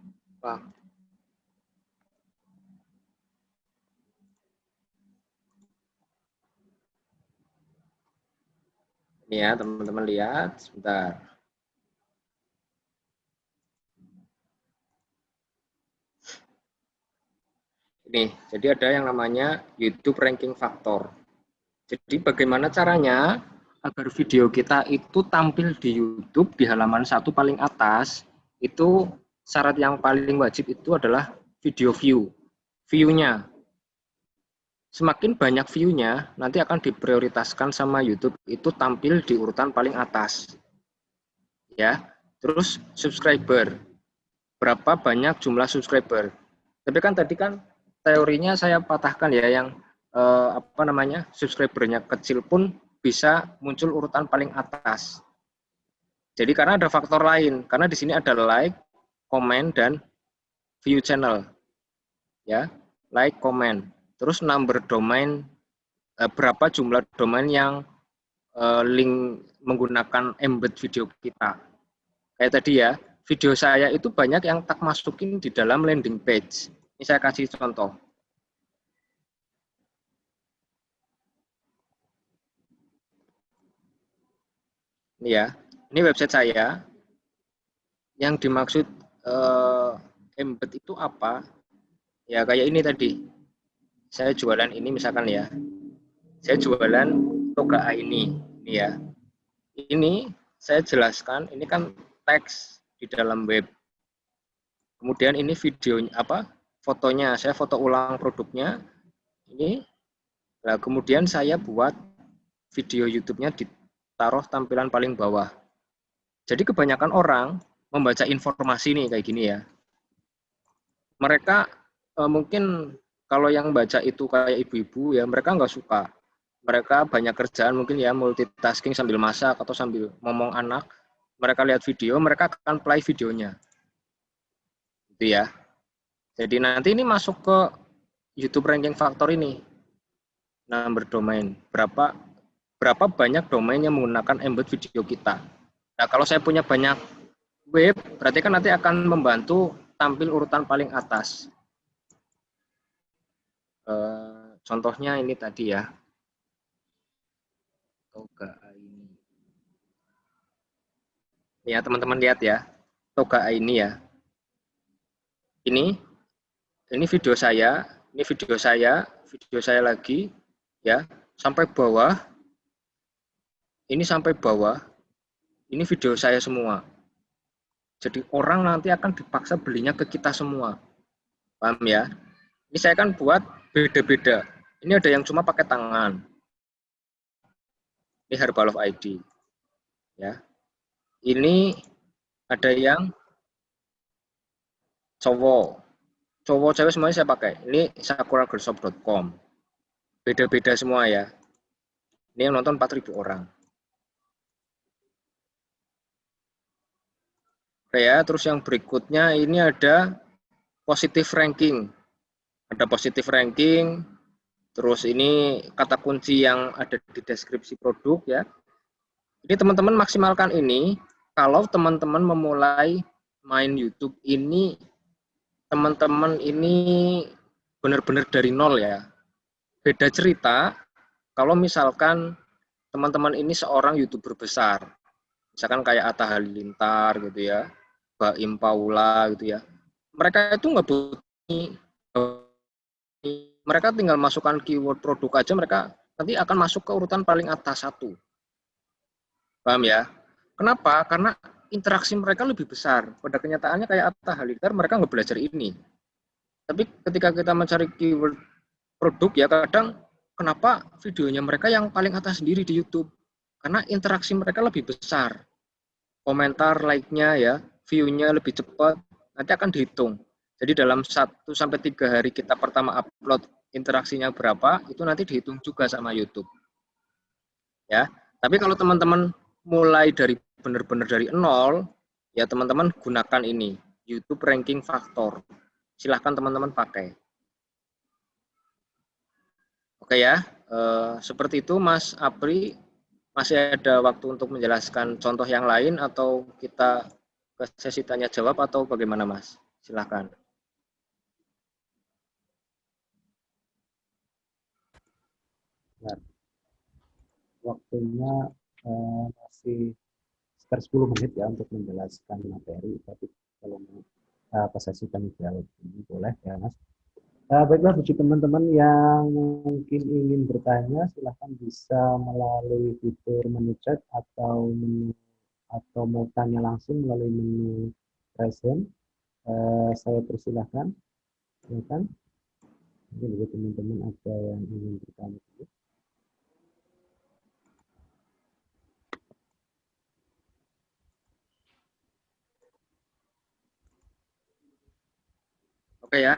ini ya, teman-teman lihat sebentar. Ini, jadi ada yang namanya YouTube ranking factor. Jadi bagaimana caranya agar video kita itu tampil di YouTube di halaman 1 paling atas, itu syarat yang paling wajib itu adalah video view. View-nya. Semakin banyak view-nya, nanti akan diprioritaskan sama YouTube itu tampil di urutan paling atas. Ya. Terus subscriber. Berapa banyak jumlah subscriber. Tapi kan tadi kan teorinya saya patahkan ya yang apa namanya subscribernya kecil pun bisa muncul urutan paling atas. Jadi karena ada faktor lain, karena di sini ada like, comment dan view channel, ya like, comment, terus number domain berapa jumlah domain yang link menggunakan embed video kita. Kayak tadi ya, video saya itu banyak yang tak masukin di dalam landing page. Ini saya kasih contoh. Ini ya, ini website saya. Yang dimaksud embed itu apa? Ya kayak ini tadi. Saya jualan ini misalkan ya. Saya jualan toga ini ya. Ini saya jelaskan, ini kan teks di dalam web. Kemudian ini videonya apa? Fotonya, saya foto ulang produknya. Ini. Nah, kemudian saya buat video YouTube-nya ditaruh tampilan paling bawah. Jadi kebanyakan orang membaca informasi nih kayak gini ya. Mereka mungkin kalau yang baca itu kayak ibu-ibu ya, mereka nggak suka. Mereka banyak kerjaan mungkin ya, multitasking sambil masak atau sambil ngomong anak. Mereka lihat video, mereka akan play videonya. Gitu ya. Jadi nanti ini masuk ke YouTube Ranking Factor ini. Number domain. Berapa banyak domain yang menggunakan embed video kita. Nah, kalau saya punya banyak web, berarti kan nanti akan membantu tampil urutan paling atas. Contohnya ini tadi ya. Toga ini. Ya, teman-teman lihat ya. Toga ini ya. Ini video saya, video saya lagi ya, sampai bawah. Ini sampai bawah. Ini video saya semua. Jadi orang nanti akan dipaksa belinya ke kita semua. Paham ya? Ini saya kan buat beda-beda. Ini ada yang cuma pakai tangan. Ini Herbal of ID. Ya. Ini ada yang cowok. Cowok cewek semuanya saya pakai. Ini sakuragirlshop.com. Beda-beda semua ya. Ini yang nonton 4.000 orang. Oke ya, terus yang berikutnya ini ada positive ranking. Ada positive ranking. Terus ini kata kunci yang ada di deskripsi produk ya. Jadi teman-teman maksimalkan ini. Kalau teman-teman memulai main YouTube ini, teman-teman ini benar-benar dari nol ya. Beda cerita kalau misalkan teman-teman ini seorang YouTuber besar. Misalkan kayak Atta Halilintar gitu ya, Baim Paula gitu ya. Mereka itu nggak butuh, mereka tinggal masukkan keyword produk aja, mereka nanti akan masuk ke urutan paling atas satu. Paham ya? Kenapa? Karena interaksi mereka lebih besar. Pada kenyataannya kayak Atta Halilintar, mereka nggak belajar ini. Tapi ketika kita mencari keyword produk ya, kadang kenapa videonya mereka yang paling atas sendiri di YouTube? Karena interaksi mereka lebih besar. Komentar, like-nya ya, view-nya lebih cepat, nanti akan dihitung. Jadi dalam 1-3 hari kita pertama upload, interaksinya berapa, itu nanti dihitung juga sama YouTube. Ya, tapi kalau teman-teman mulai dari benar-benar dari nol, ya teman-teman gunakan ini, YouTube Ranking Factor. Silahkan teman-teman pakai. Oke ya, seperti itu Mas Apri. Masih ada waktu untuk menjelaskan contoh yang lain atau kita ke sesi tanya jawab atau bagaimana Mas? Silahkan. Nah, waktunya masih sekitar 10 menit ya untuk menjelaskan materi, tapi kalau mau ke sesi tanya jawab ini boleh ya Mas. Baiklah, bagi teman-teman yang mungkin ingin bertanya, silahkan bisa melalui fitur menu chat atau mau tanya langsung melalui menu present. Saya persilahkan. Silakan. Mungkin bagi teman-teman ada yang ingin bertanya. Oke ya,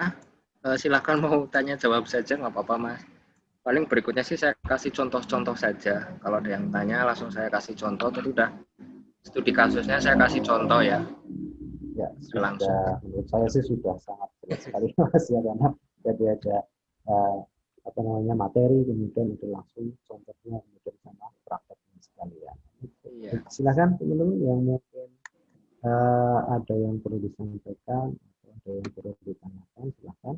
silahkan mau tanya jawab saja, nggak apa-apa Mas. Paling berikutnya sih saya kasih contoh-contoh saja. Kalau ada yang tanya langsung saya kasih contoh, itu udah studi kasusnya saya kasih contoh ya. Ya, sudah. Langsung. Menurut saya sih sudah sangat jelas sekali Mas ya, karena jadi ada materi, kemudian itu langsung contohnya, kemudian sama prakteknya sekalian. Iya. Silakan teman-teman yang mungkin Ada yang perlu disampaikan, atau ada yang perlu ditanyakan, silakan.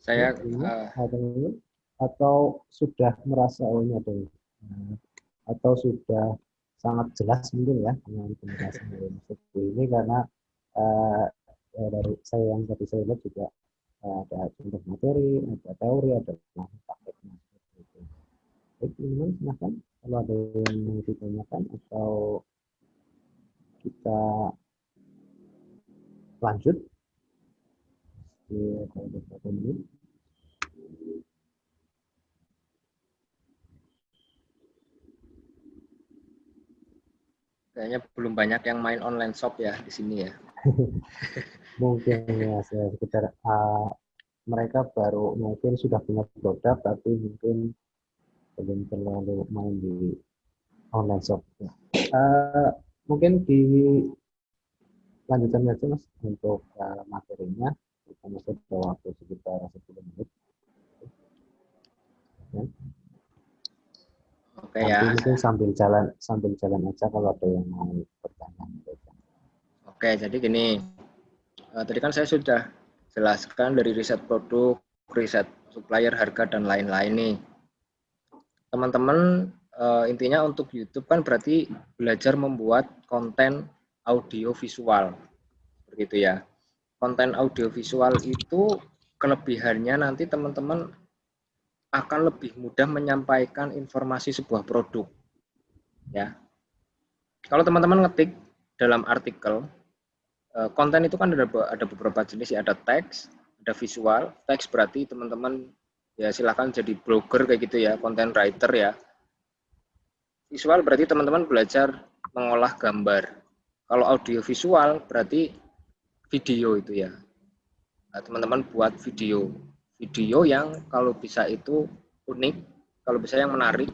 Saya Ada yang atau sudah merasa oh ini ada yang, atau sudah sangat jelas mungkin ya dengan penjelasan dari Mas Teguh ini, karena dari saya yang tadi saya lihat juga ada contoh materi, ada teori, ada prakteknya. Baik, teman-teman, silakan kalau ada yang mau ditanyakan atau kita lanjut di beberapa menit. kayaknya belum banyak yang main online shop ya di sini ya. Mungkin ya sekitar mereka baru mungkin sudah punya produk tapi mungkin belum terlalu main di online shop. Mungkin di lanjutan aja Mas untuk materinya. Kita masih ada waktu sekitar 10 menit. Ya. Oke Nanti ya. mungkin sambil jalan aja kalau ada yang mau bertanya. Oke, jadi gini. Tadi kan saya sudah jelaskan dari riset produk, riset supplier, harga, dan lain-lain nih. Teman-teman, intinya untuk YouTube kan berarti belajar membuat konten audio visual. Begitu ya. Konten audio visual itu kelebihannya nanti teman-teman akan lebih mudah menyampaikan informasi sebuah produk. Ya. Kalau teman-teman ngetik dalam artikel, konten itu kan ada beberapa jenis ya, ada teks, ada visual. Teks berarti teman-teman ya silahkan jadi blogger kayak gitu ya, content writer ya. Visual berarti teman-teman belajar mengolah gambar. Kalau audio visual berarti video itu ya. Teman-teman buat video yang kalau bisa itu unik, kalau bisa yang menarik,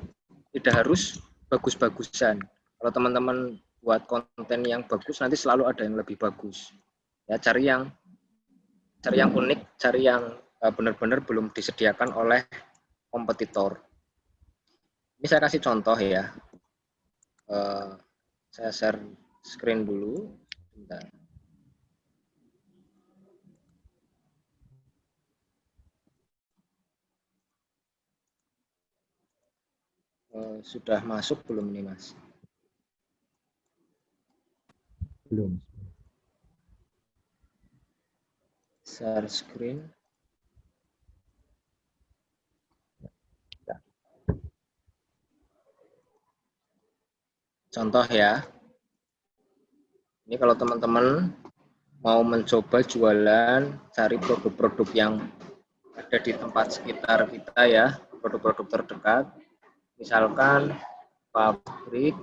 tidak harus bagus-bagusan. Kalau teman-teman buat konten yang bagus, nanti selalu ada yang lebih bagus. Ya, cari yang unik, cari yang benar-benar belum disediakan oleh kompetitor. Ini saya kasih contoh ya. Saya share screen dulu. Bentar. Sudah masuk belum ini Mas? Belum. Share screen. Contoh ya. Ini kalau teman-teman mau mencoba jualan, cari produk-produk yang ada di tempat sekitar kita ya, produk-produk terdekat. Misalkan pabrik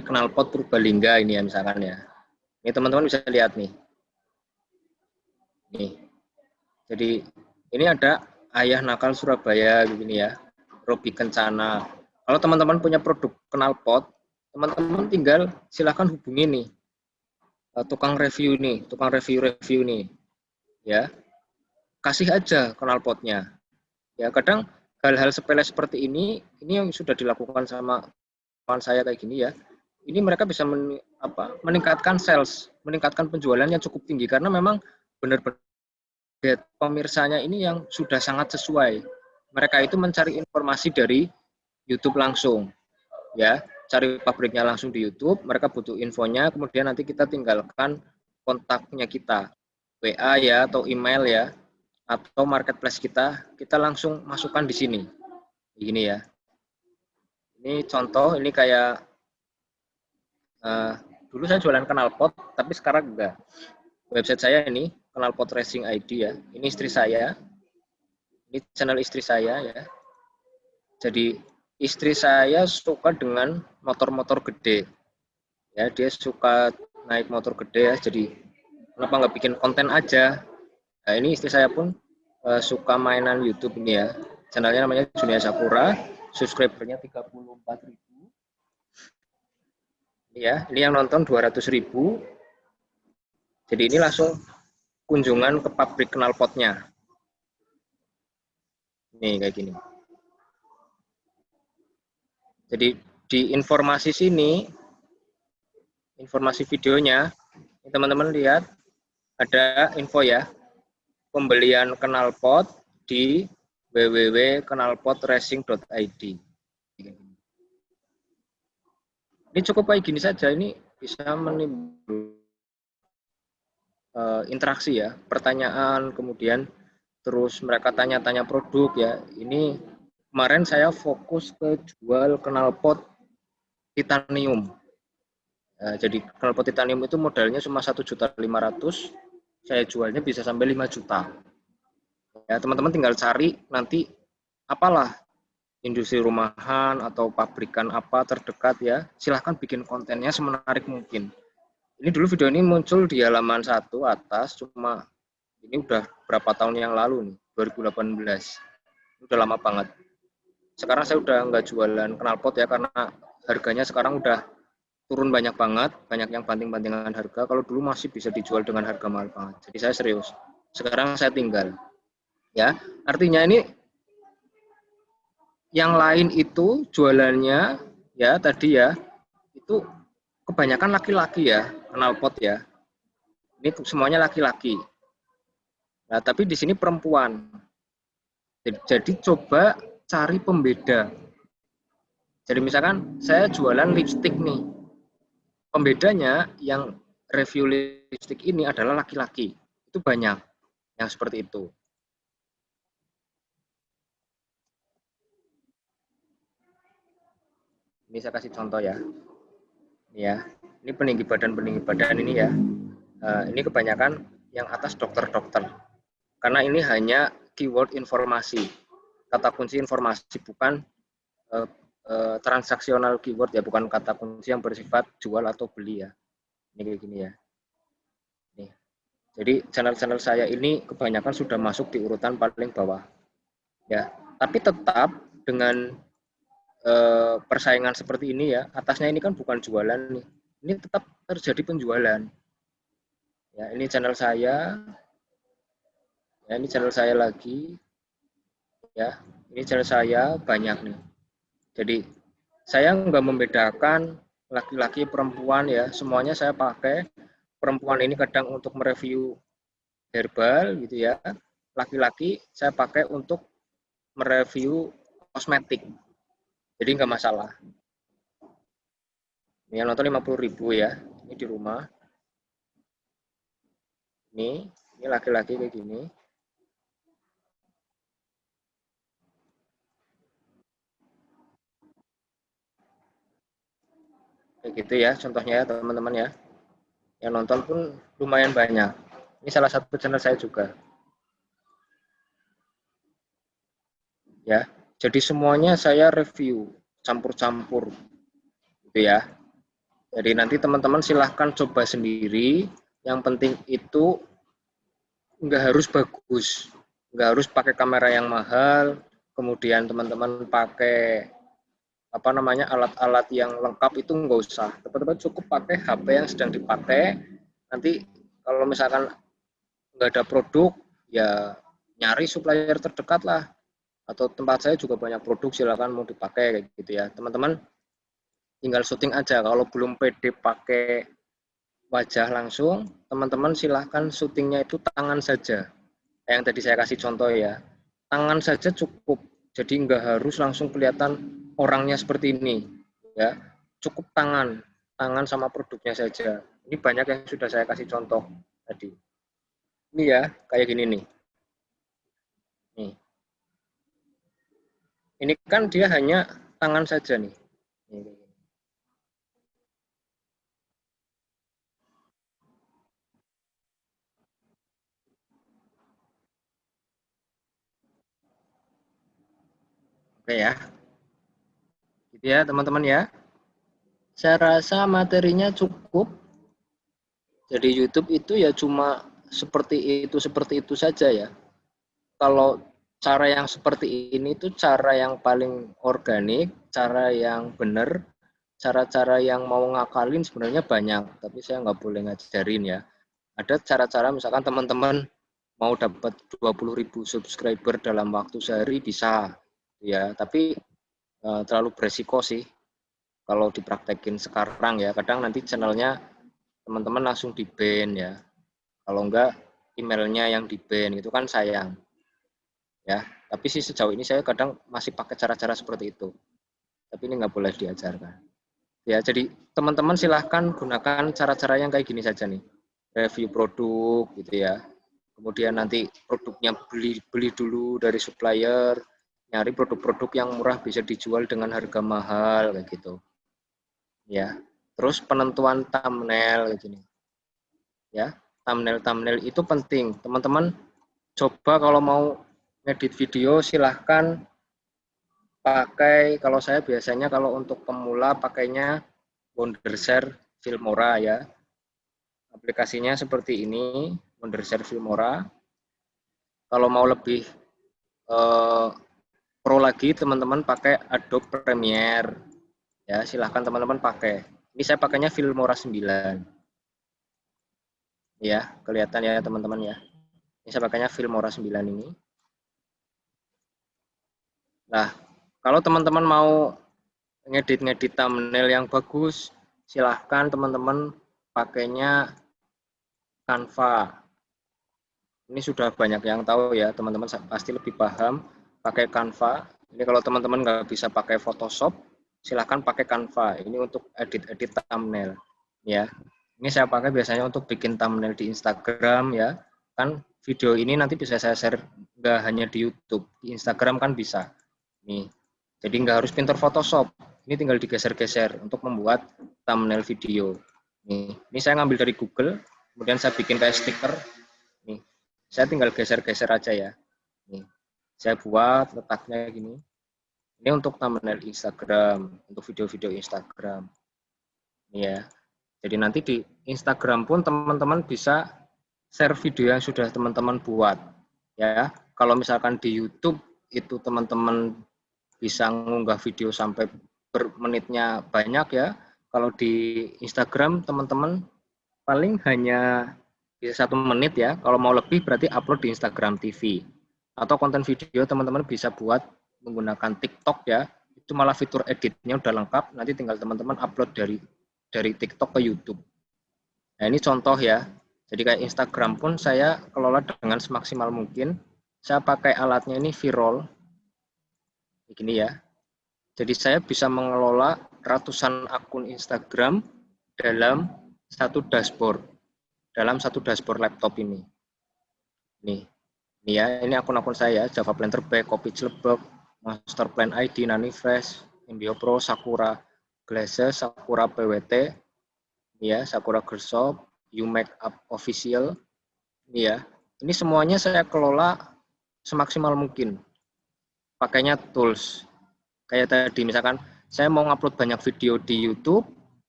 knalpot Purbalingga ini ya misalkan ya. Ini teman-teman bisa lihat nih. Nih. Jadi ini ada Ayah Nakal Surabaya begini ya. Robi Kencana. Kalau teman-teman punya produk knalpot, teman-teman tinggal silahkan hubungi nih tukang review nih, tukang review nih. Ya. Kasih aja knalpotnya. Ya, kadang hal-hal sepele seperti ini yang sudah dilakukan sama kawan saya kayak gini ya. Ini mereka bisa meningkatkan sales, meningkatkan penjualan yang cukup tinggi karena memang benar-benar pemirsanya ini yang sudah sangat sesuai. Mereka itu mencari informasi dari YouTube langsung, ya, cari pabriknya langsung di YouTube. Mereka butuh infonya, kemudian nanti kita tinggalkan kontaknya kita, WA ya atau email ya, atau marketplace kita langsung masukkan di sini, begini ya. Ini contoh, ini kayak dulu saya jualan knalpot, tapi sekarang enggak. Website saya ini knalpot racing ID ya. Ini istri saya. Ini channel istri saya ya. Jadi istri saya suka dengan motor-motor gede. Ya, dia suka naik motor gede ya. Jadi kenapa nggak bikin konten aja? Nah, ini istri saya pun suka mainan YouTube ini ya. Channelnya namanya Junia Sakura. Subscribernya 34.000. Ya, ini yang nonton 200.000. Jadi ini langsung kunjungan ke pabrik knalpotnya. Nih kayak gini. Jadi di informasi sini, informasi videonya, teman-teman lihat ada info ya, pembelian knalpot di www.knalpotracing.id. Ini cukup kayak gini saja, ini bisa menimbulkan interaksi ya, pertanyaan, kemudian terus mereka tanya-tanya produk ya. Ini kemarin saya fokus ke jual knalpot titanium. Jadi knalpot titanium itu modalnya cuma 1.500.000, saya jualnya bisa sampai 5 juta. Ya, teman-teman tinggal cari nanti apalah industri rumahan atau pabrikan apa terdekat ya, silahkan bikin kontennya semenarik mungkin. Ini dulu video ini muncul di halaman 1 atas, cuma ini udah berapa tahun yang lalu nih, 2018. Udah lama banget. Sekarang saya udah nggak jualan knalpot ya, karena harganya sekarang udah turun banyak banget, banyak yang banting-bantingan harga. Kalau dulu masih bisa dijual dengan harga mahal banget. Jadi saya serius. Sekarang saya tinggal. Ya, artinya ini yang lain itu jualannya ya tadi ya itu kebanyakan laki-laki ya, knalpot ya. Ini semuanya laki-laki. Nah, tapi di sini perempuan. Jadi coba cari pembeda. Jadi misalkan saya jualan lipstik nih. Pembedanya yang review lipstik ini adalah laki-laki. Itu banyak yang seperti itu. Ini saya kasih contoh ya. Ini peninggi badan ini ya. Ini kebanyakan yang atas dokter-dokter. Karena ini hanya keyword informasi. Kata kunci informasi, bukan transaksional keyword ya, bukan kata kunci yang bersifat jual atau beli ya. Ini kayak gini ya. Nih. Jadi channel-channel saya ini kebanyakan sudah masuk di urutan paling bawah. Ya, tapi tetap dengan persaingan seperti ini ya, atasnya ini kan bukan jualan nih. Ini tetap terjadi penjualan. Ya, ini channel saya. Ya, ini channel saya lagi. Ya, ini channel saya banyak nih. Jadi saya nggak membedakan laki-laki perempuan ya, semuanya saya pakai. Perempuan ini kadang untuk mereview herbal gitu ya. Laki-laki saya pakai untuk mereview kosmetik. Jadi nggak masalah. Ini yang nonton 50.000 ya. Ini di rumah. Ini laki-laki kayak gini. Kayak gitu ya contohnya ya teman-teman ya. Yang nonton pun lumayan banyak. Ini salah satu channel saya juga. Ya, jadi semuanya saya review, campur-campur. Gitu ya. Jadi nanti teman-teman silahkan coba sendiri. Yang penting itu nggak harus bagus, nggak harus pakai kamera yang mahal. Kemudian teman-teman pakai apa namanya alat-alat yang lengkap itu nggak usah. Teman-teman cukup pakai HP yang sedang dipakai. Nanti kalau misalkan nggak ada produk, ya nyari supplier terdekat lah. Atau tempat saya juga banyak produk, silakan mau dipakai kayak gitu ya. Teman-teman tinggal syuting aja. Kalau belum pede pakai wajah langsung, teman-teman silahkan syutingnya itu tangan saja. Yang tadi saya kasih contoh ya, tangan saja cukup. Jadi nggak harus langsung kelihatan orangnya seperti ini. Ya, cukup tangan sama produknya saja. Ini banyak yang sudah saya kasih contoh tadi. Ini ya, kayak gini nih. Nih. Ini kan dia hanya tangan saja nih. Oke ya. Gitu ya teman-teman ya. Saya rasa materinya cukup. Jadi YouTube itu ya cuma seperti itu saja ya. Kalau cara yang seperti ini tuh cara yang paling organik, cara yang benar, cara-cara yang mau ngakalin sebenarnya banyak, tapi saya nggak boleh ngajarin ya. Ada cara-cara misalkan teman-teman mau dapat 20.000 subscriber dalam waktu sehari bisa, ya. Tapi terlalu beresiko sih kalau dipraktekin sekarang ya. Kadang nanti channelnya teman-teman langsung di-ban ya. Kalau enggak emailnya yang di-ban, itu kan sayang. Ya, tapi sih sejauh ini saya kadang masih pakai cara-cara seperti itu. Tapi ini nggak boleh diajarkan. Ya, jadi teman-teman silahkan gunakan cara-cara yang kayak gini saja nih. Review produk gitu ya. Kemudian nanti produknya beli dulu dari supplier, nyari produk-produk yang murah bisa dijual dengan harga mahal kayak gitu. Ya. Terus penentuan thumbnail kayak gini. Ya, thumbnail itu penting. Teman-teman coba kalau mau ngedit video silahkan pakai, kalau saya biasanya kalau untuk pemula pakainya Wondershare Filmora ya. Aplikasinya seperti ini, Wondershare Filmora. Kalau mau lebih pro lagi, teman-teman pakai Adobe Premiere. Ya, silahkan teman-teman pakai. Ini saya pakainya Filmora 9. Ya, kelihatan ya teman-teman ya. Ini saya pakainya Filmora 9 ini. Nah, kalau teman-teman mau ngedit thumbnail yang bagus, silahkan teman-teman pakainya Canva. Ini sudah banyak yang tahu ya, teman-teman pasti lebih paham pakai Canva. Ini kalau teman-teman nggak bisa pakai Photoshop, silahkan pakai Canva. Ini untuk edit thumbnail. Ya, ini saya pakai biasanya untuk bikin thumbnail di Instagram ya. Kan video ini nanti bisa saya share nggak hanya di YouTube, di Instagram kan bisa. Nih, jadi nggak harus pintar Photoshop. Ini tinggal digeser-geser untuk membuat thumbnail video. Nih, ini saya ngambil dari Google, kemudian saya bikin kayak stiker. Nih, saya tinggal geser-geser aja ya. Nih, saya buat letaknya gini. Ini untuk thumbnail Instagram, untuk video-video Instagram. Nih ya. Jadi nanti di Instagram pun teman-teman bisa share video yang sudah teman-teman buat. Ya, kalau misalkan di YouTube itu teman-teman bisa mengunggah video sampai menitnya banyak ya. Kalau di Instagram teman-teman paling hanya bisa 1 menit ya. Kalau mau lebih berarti upload di Instagram TV. Atau konten video teman-teman bisa buat menggunakan TikTok ya. Itu malah fitur editnya udah lengkap. Nanti tinggal teman-teman upload dari TikTok ke YouTube. Nah ini contoh ya. Jadi kayak Instagram pun saya kelola dengan semaksimal mungkin. Saya pakai alatnya ini Virol. Begini ya. Jadi saya bisa mengelola ratusan akun Instagram dalam satu dashboard. Dalam satu dashboard laptop ini. Nih ya, ini akun-akun saya, Java Plan Terbaik, Kopi Celebek, Master Plan ID, Nanifresh, Mbio Pro, Sakura Glasses, Sakura PWT, ya, Sakura Girlshop, You Make Up Official, ya. Ini semuanya saya kelola semaksimal mungkin. Pakainya tools. Kayak tadi misalkan saya mau ngupload banyak video di YouTube,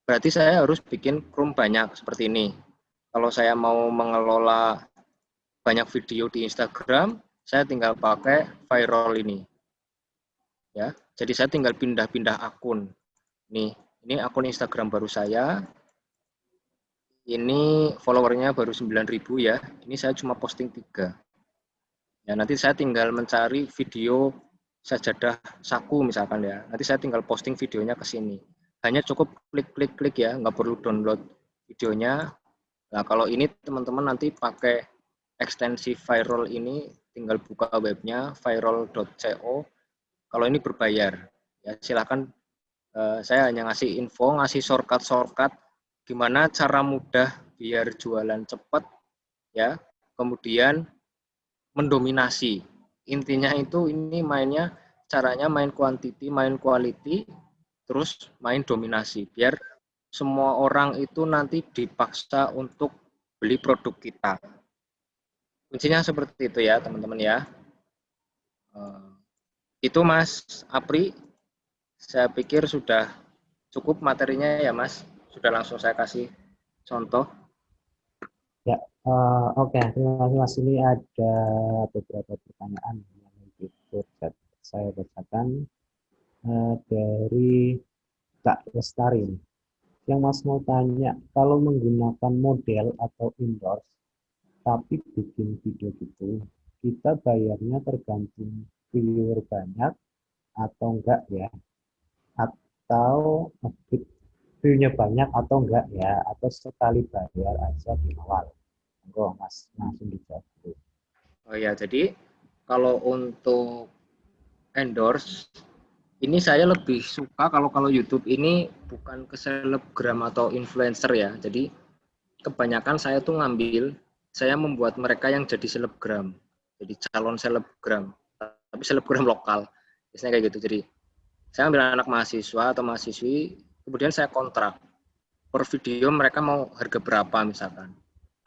berarti saya harus bikin Chrome banyak seperti ini. Kalau saya mau mengelola banyak video di Instagram, saya tinggal pakai Viral ini. Ya, jadi saya tinggal pindah-pindah akun. Nih, ini akun Instagram baru saya. Ini followernya baru 9.000 ya. Ini saya cuma posting 3. Ya, nanti saya tinggal mencari video sajadah saku misalkan ya. Nanti saya tinggal posting videonya ke sini. Hanya cukup klik ya, nggak perlu download videonya. Nah, kalau ini teman-teman nanti pakai ekstensi Viral ini, tinggal buka webnya viral.co. Kalau ini berbayar, ya silakan. Saya hanya ngasih info, ngasih shortcut gimana cara mudah biar jualan cepat, ya. Kemudian mendominasi. Intinya itu ini mainnya, caranya main quantity, main quality, terus main dominasi. Biar semua orang itu nanti dipaksa untuk beli produk kita. Kuncinya seperti itu ya teman-teman ya. Itu Mas Apri, saya pikir sudah cukup materinya ya Mas. Sudah langsung saya kasih contoh. Ya, oke. Terima kasih Mas. Ini ada beberapa pertanyaan yang ikut saya bacakan dari Kak Lestari nih. Yang Mas mau tanya, kalau menggunakan model atau endorse, tapi bikin video gitu, kita bayarnya tergantung viewer banyak atau enggak ya? Atau view-nya banyak atau enggak ya? Atau sekali bayar aja di awal? Enggak, Mas, langsung dijawab dulu. Oh ya, jadi kalau untuk endorse, ini saya lebih suka kalau YouTube ini bukan ke selebgram atau influencer ya. Jadi kebanyakan saya tuh saya membuat mereka yang jadi selebgram, jadi calon selebgram, tapi selebgram lokal, biasanya kayak gitu. Jadi saya ambil anak mahasiswa atau mahasiswi, kemudian saya kontrak per video mereka mau harga berapa misalkan.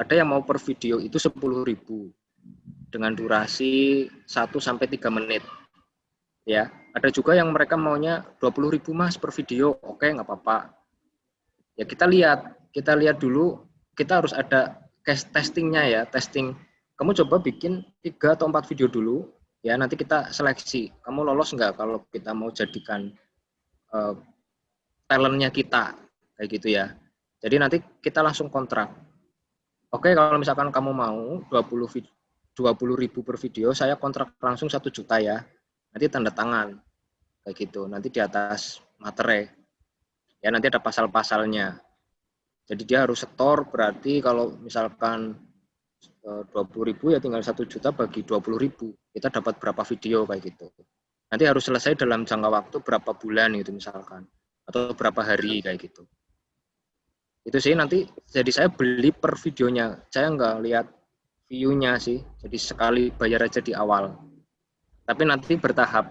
Ada yang mau per video itu 10.000 dengan durasi 1-3 menit. Ya, ada juga yang mereka maunya 20.000 Mas per video. Oke, nggak apa-apa. Ya kita lihat dulu, kita harus ada case testingnya ya, testing. Kamu coba bikin 3 atau 4 video dulu, ya nanti kita seleksi. Kamu lolos nggak kalau kita mau jadikan talentnya kita, kayak gitu ya. Jadi nanti kita langsung kontrak. Oke, kalau misalkan kamu mau 20.000 per video, saya kontrak langsung 1 juta ya. Nanti tanda tangan, kayak gitu. Nanti di atas materai, ya nanti ada pasal-pasalnya. Jadi dia harus setor, berarti kalau misalkan 20.000 ya tinggal 1 juta bagi 20.000. Kita dapat berapa video kayak gitu. Nanti harus selesai dalam jangka waktu berapa bulan gitu misalkan. Atau berapa hari kayak gitu. Itu sih nanti, jadi saya beli per videonya. Saya nggak lihat view-nya sih. Jadi sekali bayar aja di awal. Tapi nanti bertahap.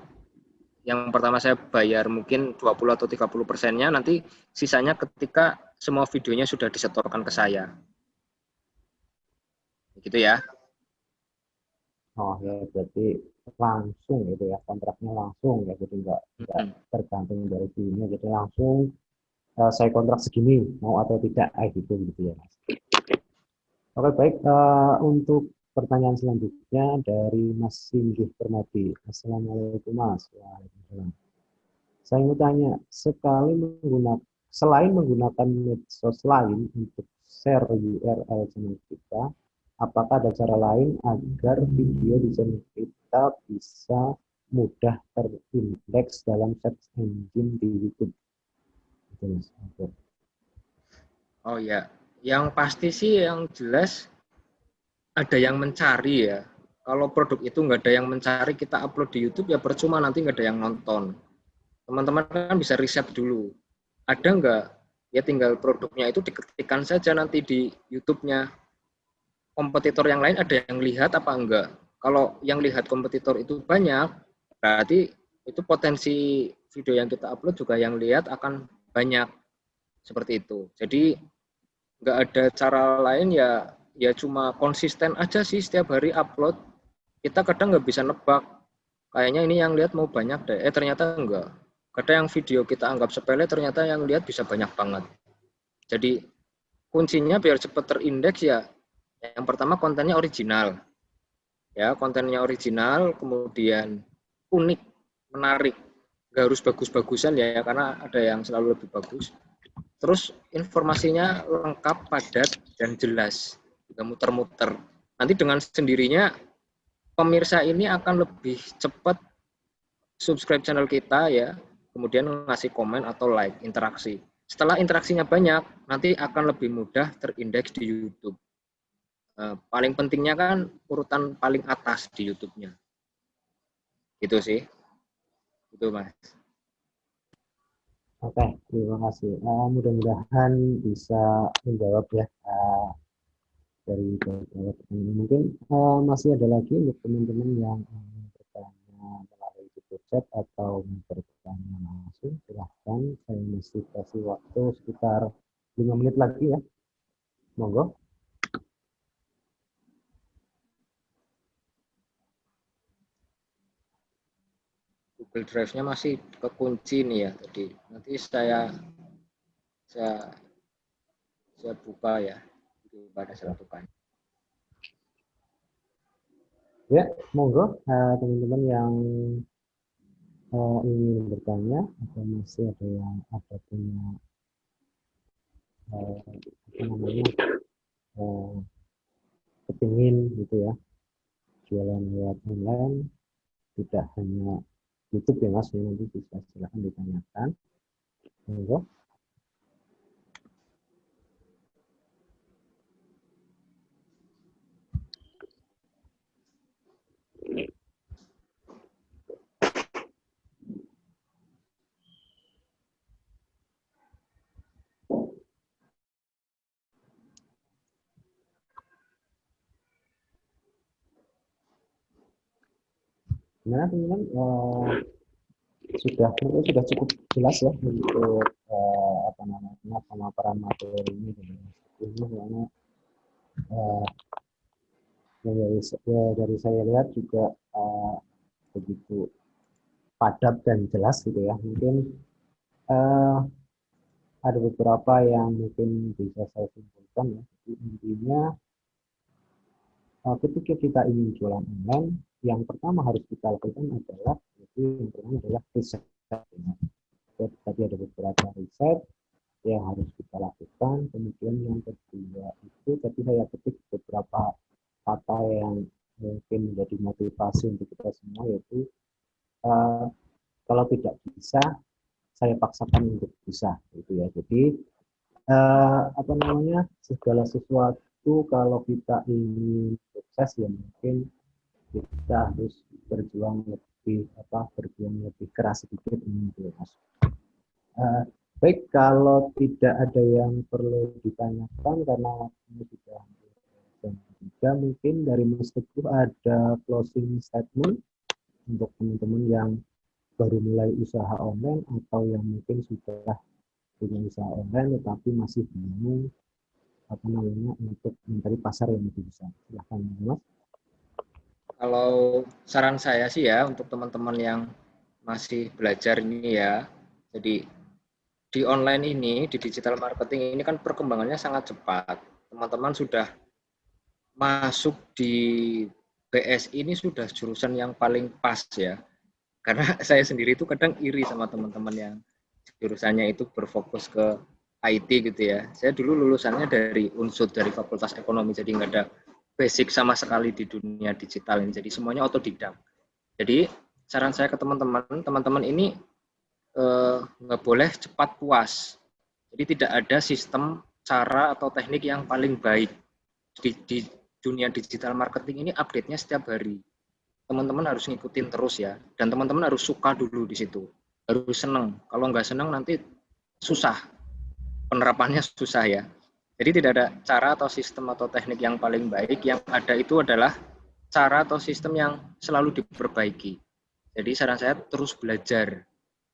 Yang pertama saya bayar mungkin 20 atau 30%-nya, nanti sisanya ketika semua videonya sudah disetorkan ke saya. Gitu ya. Oh ya, berarti langsung gitu ya, kontraknya langsung ya, jadi nggak tergantung dari view-nya, jadi langsung saya kontrak segini, mau atau tidak, gitu ya Mas. Oke, baik. Untuk pertanyaan selanjutnya dari Mas Singgih Permadi. Assalamualaikum Mas. Waalaikumsalam. Saya mau tanya, selain menggunakan medsos lain untuk share URL channel kita, apakah ada cara lain agar video di channel kita bisa mudah terindeks dalam search engine di YouTube? Itu Mas. Oke. Oh ya, yang pasti sih yang jelas ada yang mencari ya. Kalau produk itu nggak ada yang mencari, kita upload di YouTube ya percuma, nanti nggak ada yang nonton. Teman-teman kan bisa riset dulu. Ada nggak? Ya tinggal produknya itu diketikkan saja nanti di YouTube-nya. Kompetitor yang lain ada yang lihat apa enggak? Kalau yang lihat kompetitor itu banyak, berarti itu potensi video yang kita upload juga yang lihat akan banyak, seperti itu. Jadi nggak ada cara lain ya, ya cuma konsisten aja sih setiap hari upload. Kita kadang nggak bisa nebak, kayaknya ini yang lihat mau banyak deh, ternyata enggak. Kadang yang video kita anggap sepele, ternyata yang lihat bisa banyak banget. Jadi kuncinya biar cepat terindeks ya, yang pertama kontennya original. Ya, kontennya original, kemudian unik, menarik. Nggak harus bagus-bagusan ya, karena ada yang selalu lebih bagus. Terus informasinya lengkap, padat, dan jelas. Nggak muter-muter. Nanti dengan sendirinya pemirsa ini akan lebih cepat subscribe channel kita ya, kemudian ngasih komen atau like, interaksi. Setelah interaksinya banyak, nanti akan lebih mudah terindeks di YouTube. Paling pentingnya kan urutan paling atas di YouTube-nya. Gitu sih. Itu Mas. Oke, terima kasih. Mudah-mudahan bisa menjawab ya dari beberapa pertanyaan. Mungkin masih ada lagi untuk teman-teman yang bertanya melalui video chat atau bertanya langsung. Silahkan, saya masih kasih waktu sekitar 5 menit lagi ya. Monggo. Google Drive-nya masih kekunci nih ya tadi. Nanti saya buka ya pada saat bukaan. Ya, monggo teman-teman yang ingin bertanya atau masih ada yang punya apa namanya kepingin gitu ya jualan lewat online, tidak hanya YouTube ya Mas, nanti bisa silakan ditanyakan. Monggo. Gimana teman-teman? Sudah cukup jelas ya untuk apa namanya pemaparan materi ini karena dari saya lihat juga begitu padat dan jelas gitu ya. Mungkin ada beberapa yang mungkin bisa saya simpulkan ya. Jadi, intinya ketika kita ingin jualan online, yang pertama harus kita lakukan adalah yang pertama adalah riset. Ya. Tadi ada beberapa riset yang harus kita lakukan. Kemudian yang kedua itu tadi saya ketik beberapa kata yang mungkin menjadi motivasi untuk kita semua, yaitu kalau tidak bisa saya paksakan untuk bisa gitu ya. Jadi apa namanya segala sesuatu kalau kita ingin sukses ya mungkin kita harus berjuang lebih keras sedikit gitu Mas. Baik, kalau tidak ada yang perlu ditanyakan karena ini sudah jam 3, mungkin dari Mas Teguh ada closing statement untuk teman-teman yang baru mulai usaha online atau yang mungkin sudah punya usaha online tetapi masih bingung apa namanya untuk mencari pasar yang lebih besar. Silahkan Mas. Kalau saran saya sih ya untuk teman-teman yang masih belajar ini ya, jadi di online ini, di digital marketing ini kan perkembangannya sangat cepat. Teman-teman sudah masuk di BSI ini sudah jurusan yang paling pas ya. Karena saya sendiri itu kadang iri sama teman-teman yang jurusannya itu berfokus ke IT gitu ya. Saya dulu lulusannya dari Unsud, dari Fakultas Ekonomi, jadi nggak ada basic sama sekali di dunia digital ini. Jadi semuanya otodidak. Jadi saran saya ke teman-teman ini nggak boleh cepat puas. Jadi tidak ada sistem, cara, atau teknik yang paling baik. Di dunia digital marketing ini update-nya setiap hari. Teman-teman harus ngikutin terus ya. Dan teman-teman harus suka dulu di situ. Harus seneng. Kalau nggak seneng nanti susah. Penerapannya susah ya. Jadi tidak ada cara atau sistem atau teknik yang paling baik. Yang ada itu adalah cara atau sistem yang selalu diperbaiki. Jadi saran saya terus belajar.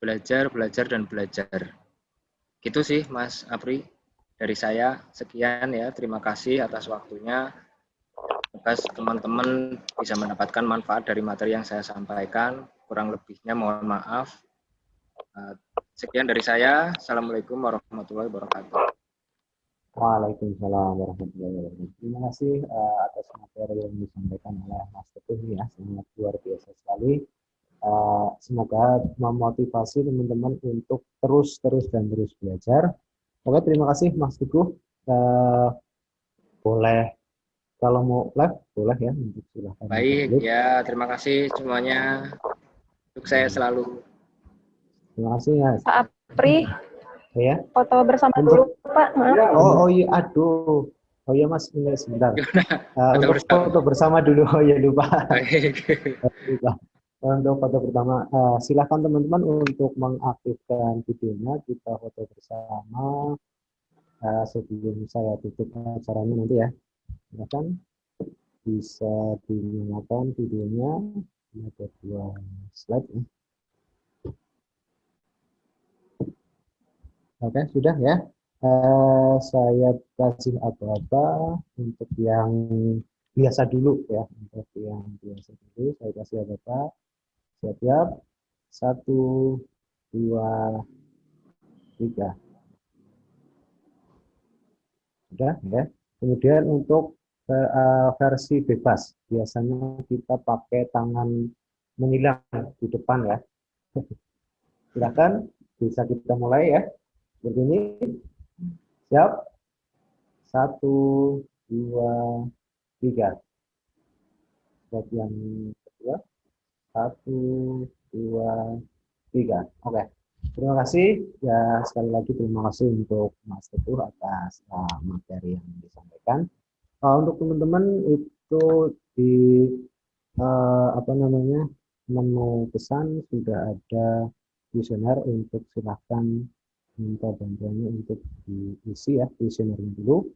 Belajar, dan belajar. Gitu sih Mas Apri. Dari saya sekian ya. Terima kasih atas waktunya. Semoga teman-teman bisa mendapatkan manfaat dari materi yang saya sampaikan. Kurang lebihnya mohon maaf. Sekian dari saya. Assalamualaikum warahmatullahi wabarakatuh. Waalaikumsalam warahmatullahi wabarakatuh. Terima kasih atas materi yang disampaikan oleh Mas Teguh ya, sangat luar biasa sekali. Semoga memotivasi teman-teman untuk terus belajar. Oke, terima kasih Mas Teguh. Boleh kalau mau live boleh ya, silahkan. Baik ya, terima kasih semuanya. Sukses selalu. Terima kasih ya. Pak Apri, Ya. foto bersama dulu Pak, maaf. Oh iya, aduh. Oh iya Mas, ini sebentar. Untuk foto bersama dulu. Oh iya lupa. Lupa. Untuk foto pertama, silakan teman-teman untuk mengaktifkan videonya, kita foto bersama sebelum saya tutup acaranya nanti ya. Silakan bisa dinyalakan videonya. Ada 2 slide ya. Oke, sudah ya. Saya kasih aba-aba untuk yang biasa dulu ya. Untuk yang biasa dulu, saya kasih aba-aba. Siap-siap. 1, 2, 3. Sudah ya. Kemudian untuk versi bebas, biasanya kita pakai tangan menyilang di depan ya. Silakan, bisa kita mulai ya. Seperti ini. Siap? 1, 2, 3. Buat yang kedua. 1, 2, 3. Oke. Terima kasih. Ya, sekali lagi terima kasih untuk Mas Teguh atas materi yang disampaikan. Untuk teman-teman itu di apa namanya, menu pesan sudah ada kuesioner untuk silahkan minta bantuannya untuk diisi ya kuesionernya dulu.